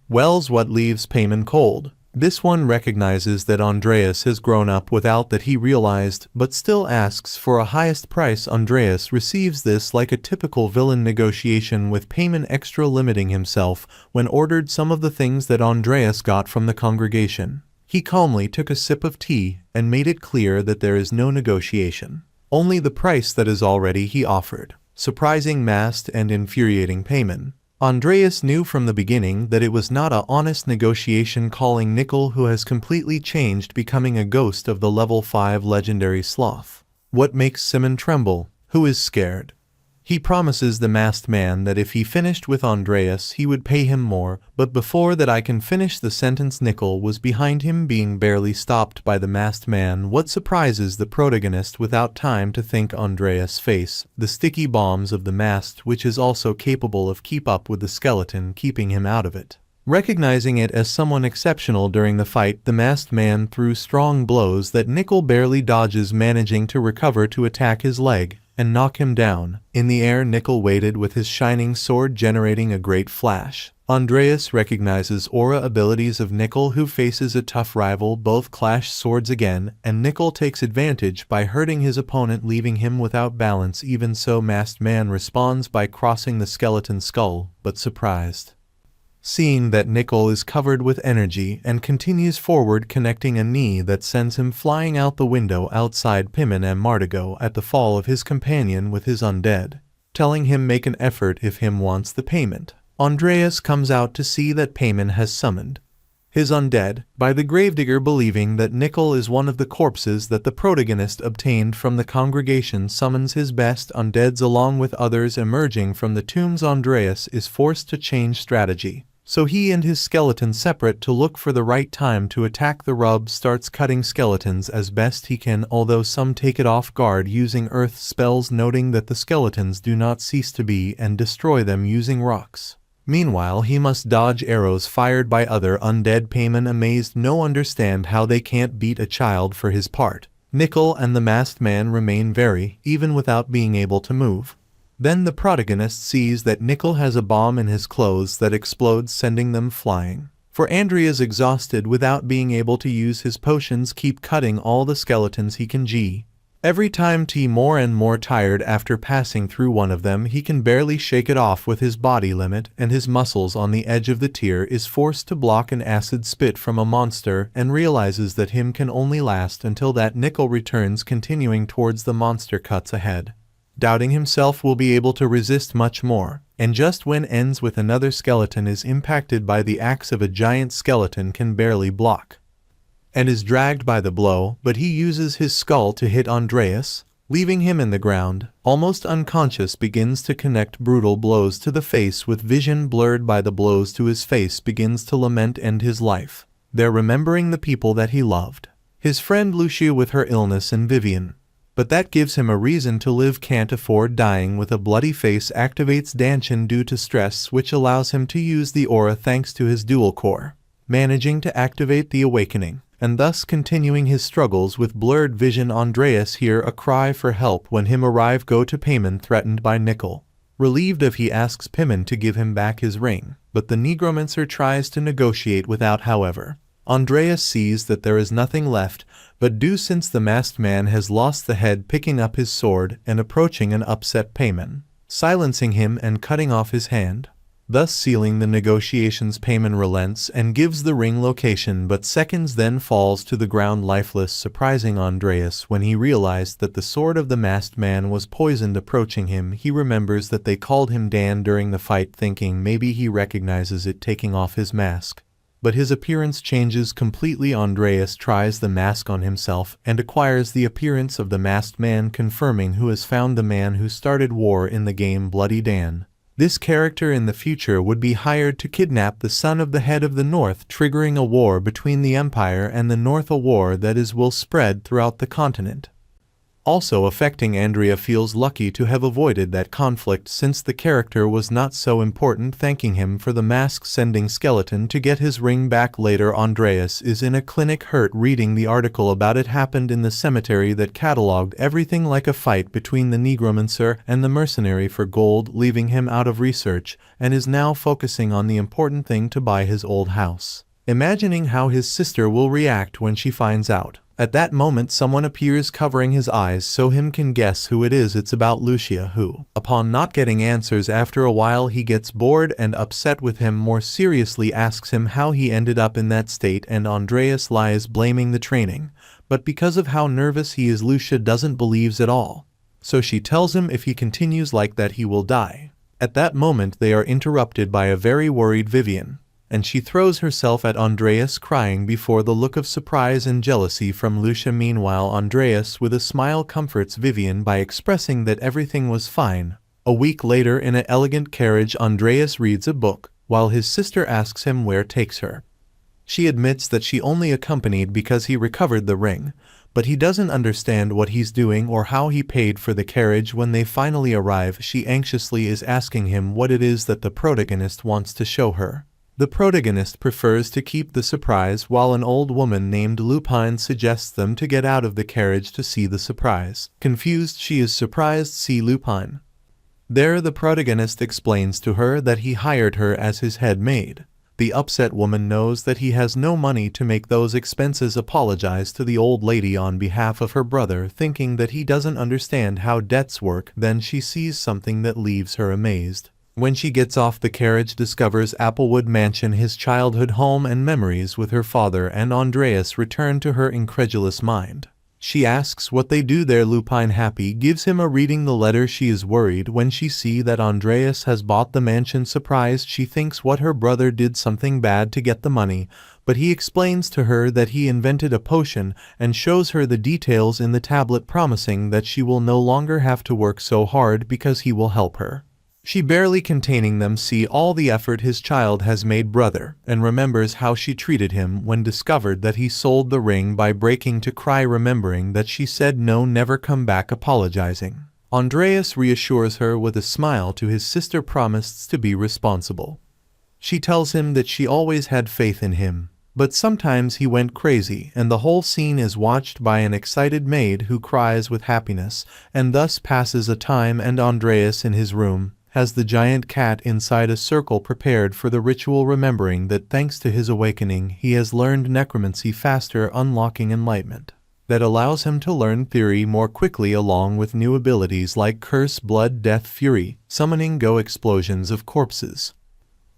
wells, what leaves Payman cold. This one recognizes that Andreas has grown up without that he realized, but still asks for a highest price. Andreas receives this like a typical villain negotiation, with Payman extra limiting himself when ordered some of the things that Andreas got from the congregation. He calmly took a sip of tea and made it clear that there is no negotiation. only the price that is already he offered, surprising Mast and infuriating Payman. Andreas knew from the beginning that it was not a honest negotiation, calling Nickel, who has completely changed, becoming a ghost of the level 5 legendary sloth. What makes Simon tremble? Who is scared? He promises the masked man that if he finished with Andreas he would pay him more, but before that I can finish the sentence. Nickel was behind him, being barely stopped by the masked man. What surprises the protagonist without time to think? Andreas' face, the sticky bombs of the masked, which is also capable of keep up with the skeleton, keeping him out of it. Recognizing it as someone exceptional during the fight, the masked man threw strong blows that Nickel barely dodges, managing to recover to attack his leg and knock him down. In the air, Nickel waited with his shining sword, generating a great flash. Andreas recognizes aura abilities of Nickel, who faces a tough rival. Both clash swords again, and Nickel takes advantage by hurting his opponent, leaving him without balance. Even so, masked man responds by crossing the skeleton's skull, but surprised seeing that Nickel is covered with energy, and continues forward, connecting a knee that sends him flying out the window outside. Payman and Mardigo at the fall of his companion with his undead, telling him make an effort if him wants the payment. Andreas comes out to see that Payman has summoned his undead by the gravedigger, believing that Nickel is one of the corpses that the protagonist obtained from the congregation. Summons his best undeads along with others emerging from the tombs. Andreas is forced to change strategy, so he and his skeleton separate to look for the right time to attack. The rub starts cutting skeletons as best he can, although some take it off guard using earth spells, noting that the skeletons do not cease to be, and destroy them using rocks. Meanwhile, he must dodge arrows fired by other undead. Payman, amazed, no understand how they can't beat a child. For his part, Nickel and the masked man remain very, even without being able to move. Then the protagonist sees that Nickel has a bomb in his clothes that explodes, sending them flying. For Andreas, exhausted without being able to use his potions, keep cutting all the skeletons he can. Every time more and more tired after passing through one of them, he can barely shake it off with his body limit, and his muscles on the edge of the tier is forced to block an acid spit from a monster, and realizes that him can only last until that. Nickel returns, continuing towards the monster cuts ahead, doubting himself will be able to resist much more, and just when ends with another skeleton is impacted by the axe of a giant skeleton, can barely block, and is dragged by the blow, but he uses his skull to hit Andreas, leaving him in the ground, almost unconscious. Begins to connect brutal blows to the face, with vision blurred by the blows to his face. Begins to lament end his life, there remembering the people that he loved, his friend Lucia with her illness and Vivian. But that gives him a reason to live, can't afford dying. With a bloody face, activates Danchin due to stress, which allows him to use the aura thanks to his dual core, managing to activate the awakening, and thus continuing his struggles with blurred vision. Andreas hear a cry for help when him arrive. Go to Payman, threatened by Nickel. Relieved of, he asks Payman to give him back his ring, but the Negromancer tries to negotiate without. However, Andreas sees that there is nothing left but do, since the masked man has lost the head, picking up his sword and approaching an upset Payman, silencing him and cutting off his hand, thus sealing the negotiations. Payman relents and gives the ring location, but seconds then falls to the ground lifeless, surprising Andreas when he realized that the sword of the masked man was poisoned. Approaching him, he remembers that they called him Dan during the fight, thinking maybe he recognizes it, taking off his mask. But his appearance changes completely. Andreas tries the mask on himself and acquires the appearance of the masked man, confirming who has found the man who started war in the game, Bloody Dan. This character in the future would be hired to kidnap the son of the head of the North, triggering a war between the Empire and the North, a war that will spread throughout the continent. Also affecting Andrea feels lucky to have avoided that conflict, since the character was not so important, thanking him for the mask, sending skeleton to get his ring back. Later, Andreas is in a clinic, hurt, reading the article about it happened in the cemetery that catalogued everything, like a fight between the Negromancer and the mercenary for gold, leaving him out of research, and is now focusing on the important thing, to buy his old house, imagining how his sister will react when she finds out. At that moment someone appears covering his eyes so him can guess who it is. It's about Lucia, who, upon not getting answers after a while, he gets bored and upset with him, more seriously asks him how he ended up in that state, and Andreas lies blaming the training. But because of how nervous he is, Lucia doesn't believe at all. So she tells him if he continues like that he will die. At that moment they are interrupted by a very worried Vivian, and she throws herself at Andreas, crying before the look of surprise and jealousy from Lucia. Meanwhile, Andreas with a smile comforts Vivian by expressing that everything was fine. A week later, in an elegant carriage, Andreas reads a book, while his sister asks him where takes her. She admits that she only accompanied because he recovered the ring, but he doesn't understand what he's doing or how he paid for the carriage. When they finally arrive, she anxiously is asking him what it is that the protagonist wants to show her. The protagonist prefers to keep the surprise, while an old woman named Lupine suggests them to get out of the carriage to see the surprise. Confused, she is surprised to see Lupine. There the protagonist explains to her that he hired her as his head maid. The upset woman knows that he has no money to make those expenses, apologize to the old lady on behalf of her brother, thinking that he doesn't understand how debts work. Then she sees something that leaves her amazed. When she gets off the carriage, discovers Applewood Mansion, his childhood home and memories with her father and Andreas return to her incredulous mind. She asks what they do there. Lupine, happy, gives him a reading the letter. She is worried when she sees that Andreas has bought the mansion. Surprised, she thinks what her brother did something bad to get the money, but he explains to her that he invented a potion and shows her the details in the tablet, promising that she will no longer have to work so hard because he will help her. She, barely containing them, see all the effort his child has made brother, and remembers how she treated him when discovered that he sold the ring by breaking to cry, remembering that she said no, never come back, apologizing. Andreas reassures her with a smile to his sister, promises to be responsible. She tells him that she always had faith in him, but sometimes he went crazy, and the whole scene is watched by an excited maid who cries with happiness, and thus passes a time. And Andreas in his room has the giant cat inside a circle prepared for the ritual, remembering that thanks to his awakening he has learned necromancy faster, unlocking enlightenment that allows him to learn theory more quickly, along with new abilities like curse, blood, death, fury, summoning, go, explosions of corpses,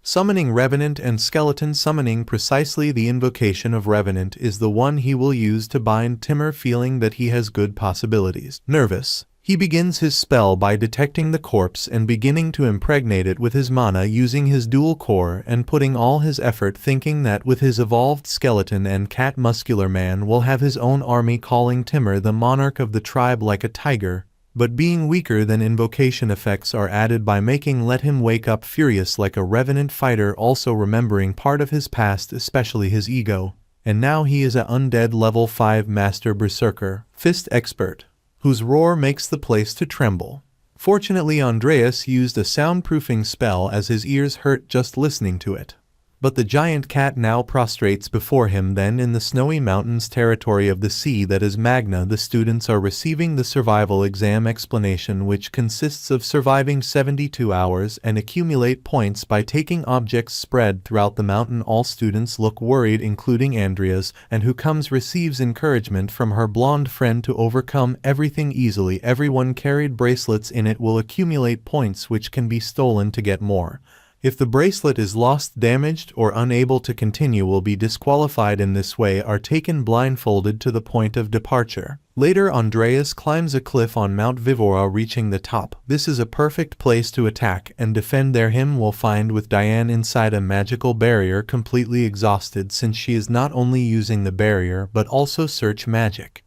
summoning Revenant, and skeleton summoning. Precisely, the invocation of Revenant is the one he will use to bind Timur, feeling that he has good possibilities. Nervous, he begins his spell by detecting the corpse and beginning to impregnate it with his mana, using his dual core and putting all his effort, thinking that with his evolved skeleton and cat, Muscular Man will have his own army, calling Timur the monarch of the tribe like a tiger, but being weaker than invocation effects are added by making let him wake up furious like a revenant fighter, also remembering part of his past, especially his ego, and now he is a undead level 5 master berserker, fist expert, whose roar makes the place to tremble. Fortunately, Andreas used a soundproofing spell as his ears hurt just listening to it. But the giant cat now prostrates before him. Then in the snowy mountains territory of the sea that is Magna, the students are receiving the survival exam explanation, which consists of surviving 72 hours and accumulate points by taking objects spread throughout the mountain. All students look worried, including Andreas, and who comes receives encouragement from her blonde friend to overcome everything easily. Everyone carried bracelets in it will accumulate points which can be stolen to get more. If the bracelet is lost, damaged, or unable to continue, will be disqualified. In this way are taken blindfolded to the point of departure. Later, Andreas climbs a cliff on Mount Vivora, reaching the top. This is a perfect place to attack and defend there. Him will find with Diane inside a magical barrier, completely exhausted since she is not only using the barrier but also search magic.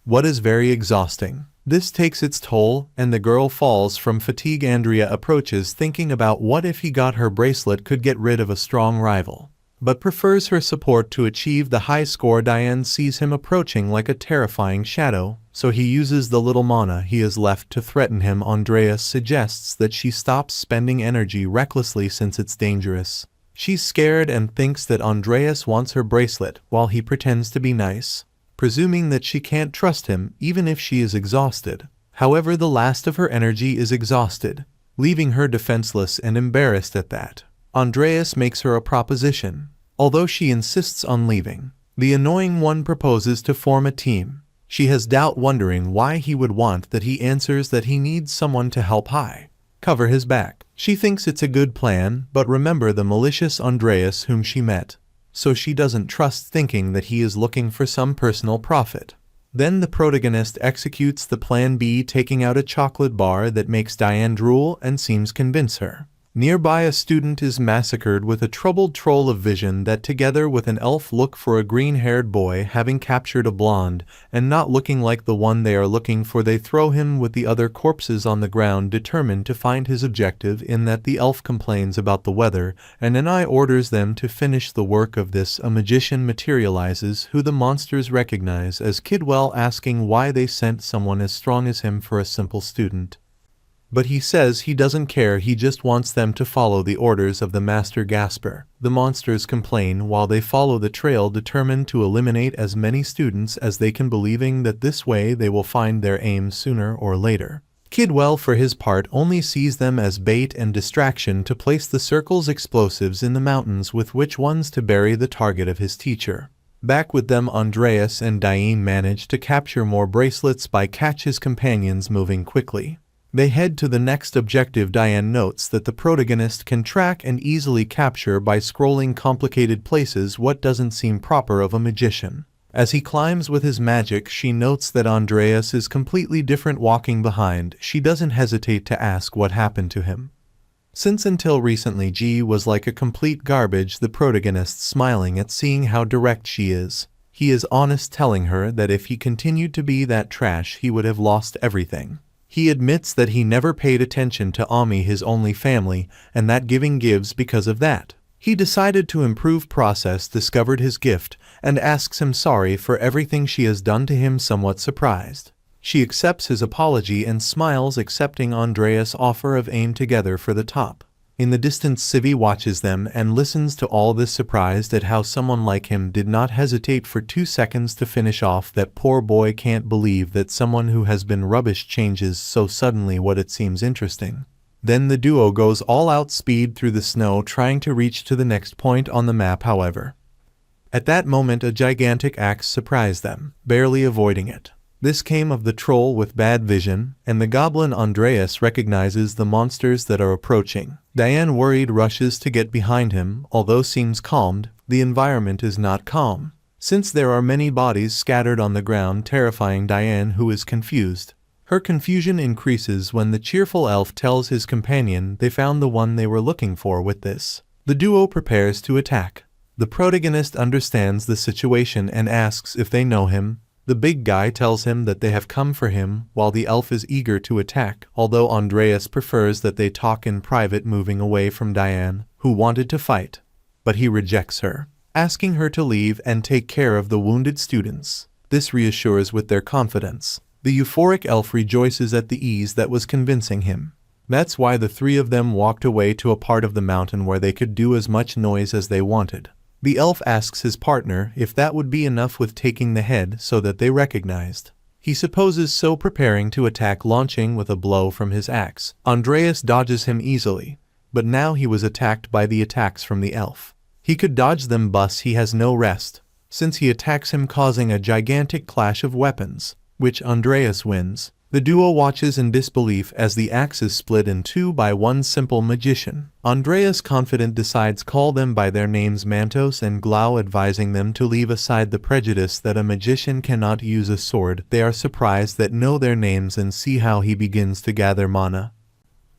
What is very exhausting. This takes its toll, and the girl falls from fatigue. Andrea approaches, thinking about what if he got her bracelet could get rid of a strong rival, but prefers her support to achieve the high score. Diane sees him approaching like a terrifying shadow, so he uses the little mana he has left to threaten him. Andreas suggests that she stops spending energy recklessly since it's dangerous. She's scared and thinks that Andreas wants her bracelet while he pretends to be nice, presuming that she can't trust him even if she is exhausted. However, the last of her energy is exhausted, leaving her defenseless and embarrassed at that. Andreas makes her a proposition, although she insists on leaving. The annoying one proposes to form a team. She has doubt, wondering why he would want that. He answers that he needs someone to help cover his back. She thinks it's a good plan, but remember the malicious Andreas whom she met, so she doesn't trust, thinking that he is looking for some personal profit. Then the protagonist executes the plan B, taking out a chocolate bar that makes Diane drool and seems convince her. Nearby, a student is massacred with a troubled troll of vision that, together with an elf, look for a green-haired boy. Having captured a blonde and not looking like the one they are looking for, they throw him with the other corpses on the ground, determined to find his objective. In that, the elf complains about the weather, and an eye orders them to finish the work of this. A magician materializes, who the monsters recognize as Kidwell, asking why they sent someone as strong as him for a simple student. But he says he doesn't care, he just wants them to follow the orders of the Master Gasper. The monsters complain while they follow the trail, determined to eliminate as many students as they can, believing that this way they will find their aim sooner or later. Kidwell, for his part, only sees them as bait and distraction to place the circle's explosives in the mountains with which ones to bury the target of his teacher. Back with them, Andreas and Diane manage to capture more bracelets by catch his companions moving quickly. They head to the next objective. Diane notes that the protagonist can track and easily capture by scrolling complicated places what doesn't seem proper of a magician. As he climbs with his magic, she notes that Andreas is completely different, walking behind. She doesn't hesitate to ask what happened to him, since until recently G was like a complete garbage. The protagonist smiling at seeing how direct she is. He is honest, telling her that if he continued to be that trash he would have lost everything. He admits that he never paid attention to Ami, his only family, and that giving gives because of that. He decided to improve process, discovered his gift, and asks him sorry for everything she has done to him. Somewhat surprised, she accepts his apology and smiles, accepting Andreas' offer of aim together for the top. In the distance, Civi watches them and listens to all this, surprised at how someone like him did not hesitate for 2 seconds to finish off that poor boy. Can't believe that someone who has been rubbish changes so suddenly. What it seems interesting. Then the duo goes all out speed through the snow, trying to reach to the next point on the map. However, at that moment a gigantic axe surprised them, barely avoiding it. This came of the troll with bad vision, and the goblin Andreas recognizes the monsters that are approaching. Diane, worried, rushes to get behind him. Although seems calmed, the environment is not calm, since there are many bodies scattered on the ground, terrifying Diane, who is confused. Her confusion increases when the cheerful elf tells his companion they found the one they were looking for. With this, the duo prepares to attack. The protagonist understands the situation and asks if they know him. The big guy tells him that they have come for him, while the elf is eager to attack, although Andreas prefers that they talk in private, moving away from Diane, who wanted to fight. But he rejects her, asking her to leave and take care of the wounded students. This reassures with their confidence. The euphoric elf rejoices at the ease that was convincing him. That's why the three of them walked away to a part of the mountain where they could do as much noise as they wanted. The elf asks his partner if that would be enough with taking the head, so that they recognized. He supposes so, preparing to attack, launching with a blow from his axe. Andreas dodges him easily, but now he was attacked by the attacks from the elf. He could dodge them, but he has no rest, since he attacks him, causing a gigantic clash of weapons, which Andreas wins. The duo watches in disbelief as the axe is split in two by one simple magician. Andreas, confident, decides call them by their names, Mantos and Glau, advising them to leave aside the prejudice that a magician cannot use a sword. They are surprised that know their names and see how he begins to gather mana.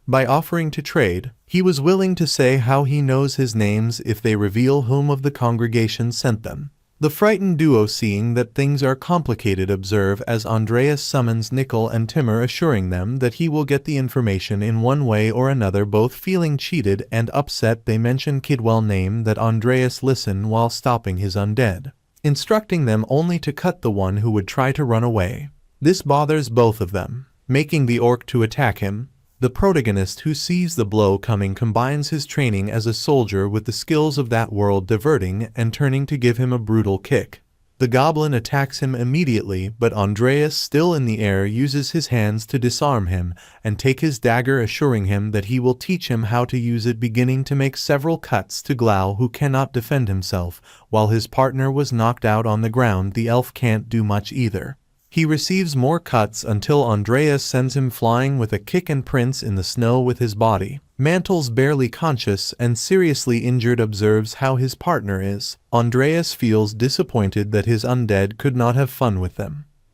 By offering to trade, he was willing to say how he knows his names if they reveal whom of the congregation sent them. The frightened duo, seeing that things are complicated, observe as Andreas summons Nickel and Timur, assuring them that he will get the information in one way or another. Both feeling cheated and upset, they mention Kidwell's name that Andreas listen while stopping his undead, instructing them only to cut the one who would try to run away. This bothers both of them, making the orc to attack him. The protagonist, who sees the blow coming, combines his training as a soldier with the skills of that world, diverting and turning to give him a brutal kick. The goblin attacks him immediately, but Andreas, still in the air, uses his hands to disarm him and take his dagger, assuring him that he will teach him how to use it, beginning to make several cuts to Glau, who cannot defend himself. While his partner was knocked out on the ground, the elf can't do much either. He receives more cuts until Andreas sends him flying with a kick and prints in the snow with his body. Mantle's barely conscious and seriously injured observes how his partner is. Andreas feels disappointed that his undead could not have fun with them.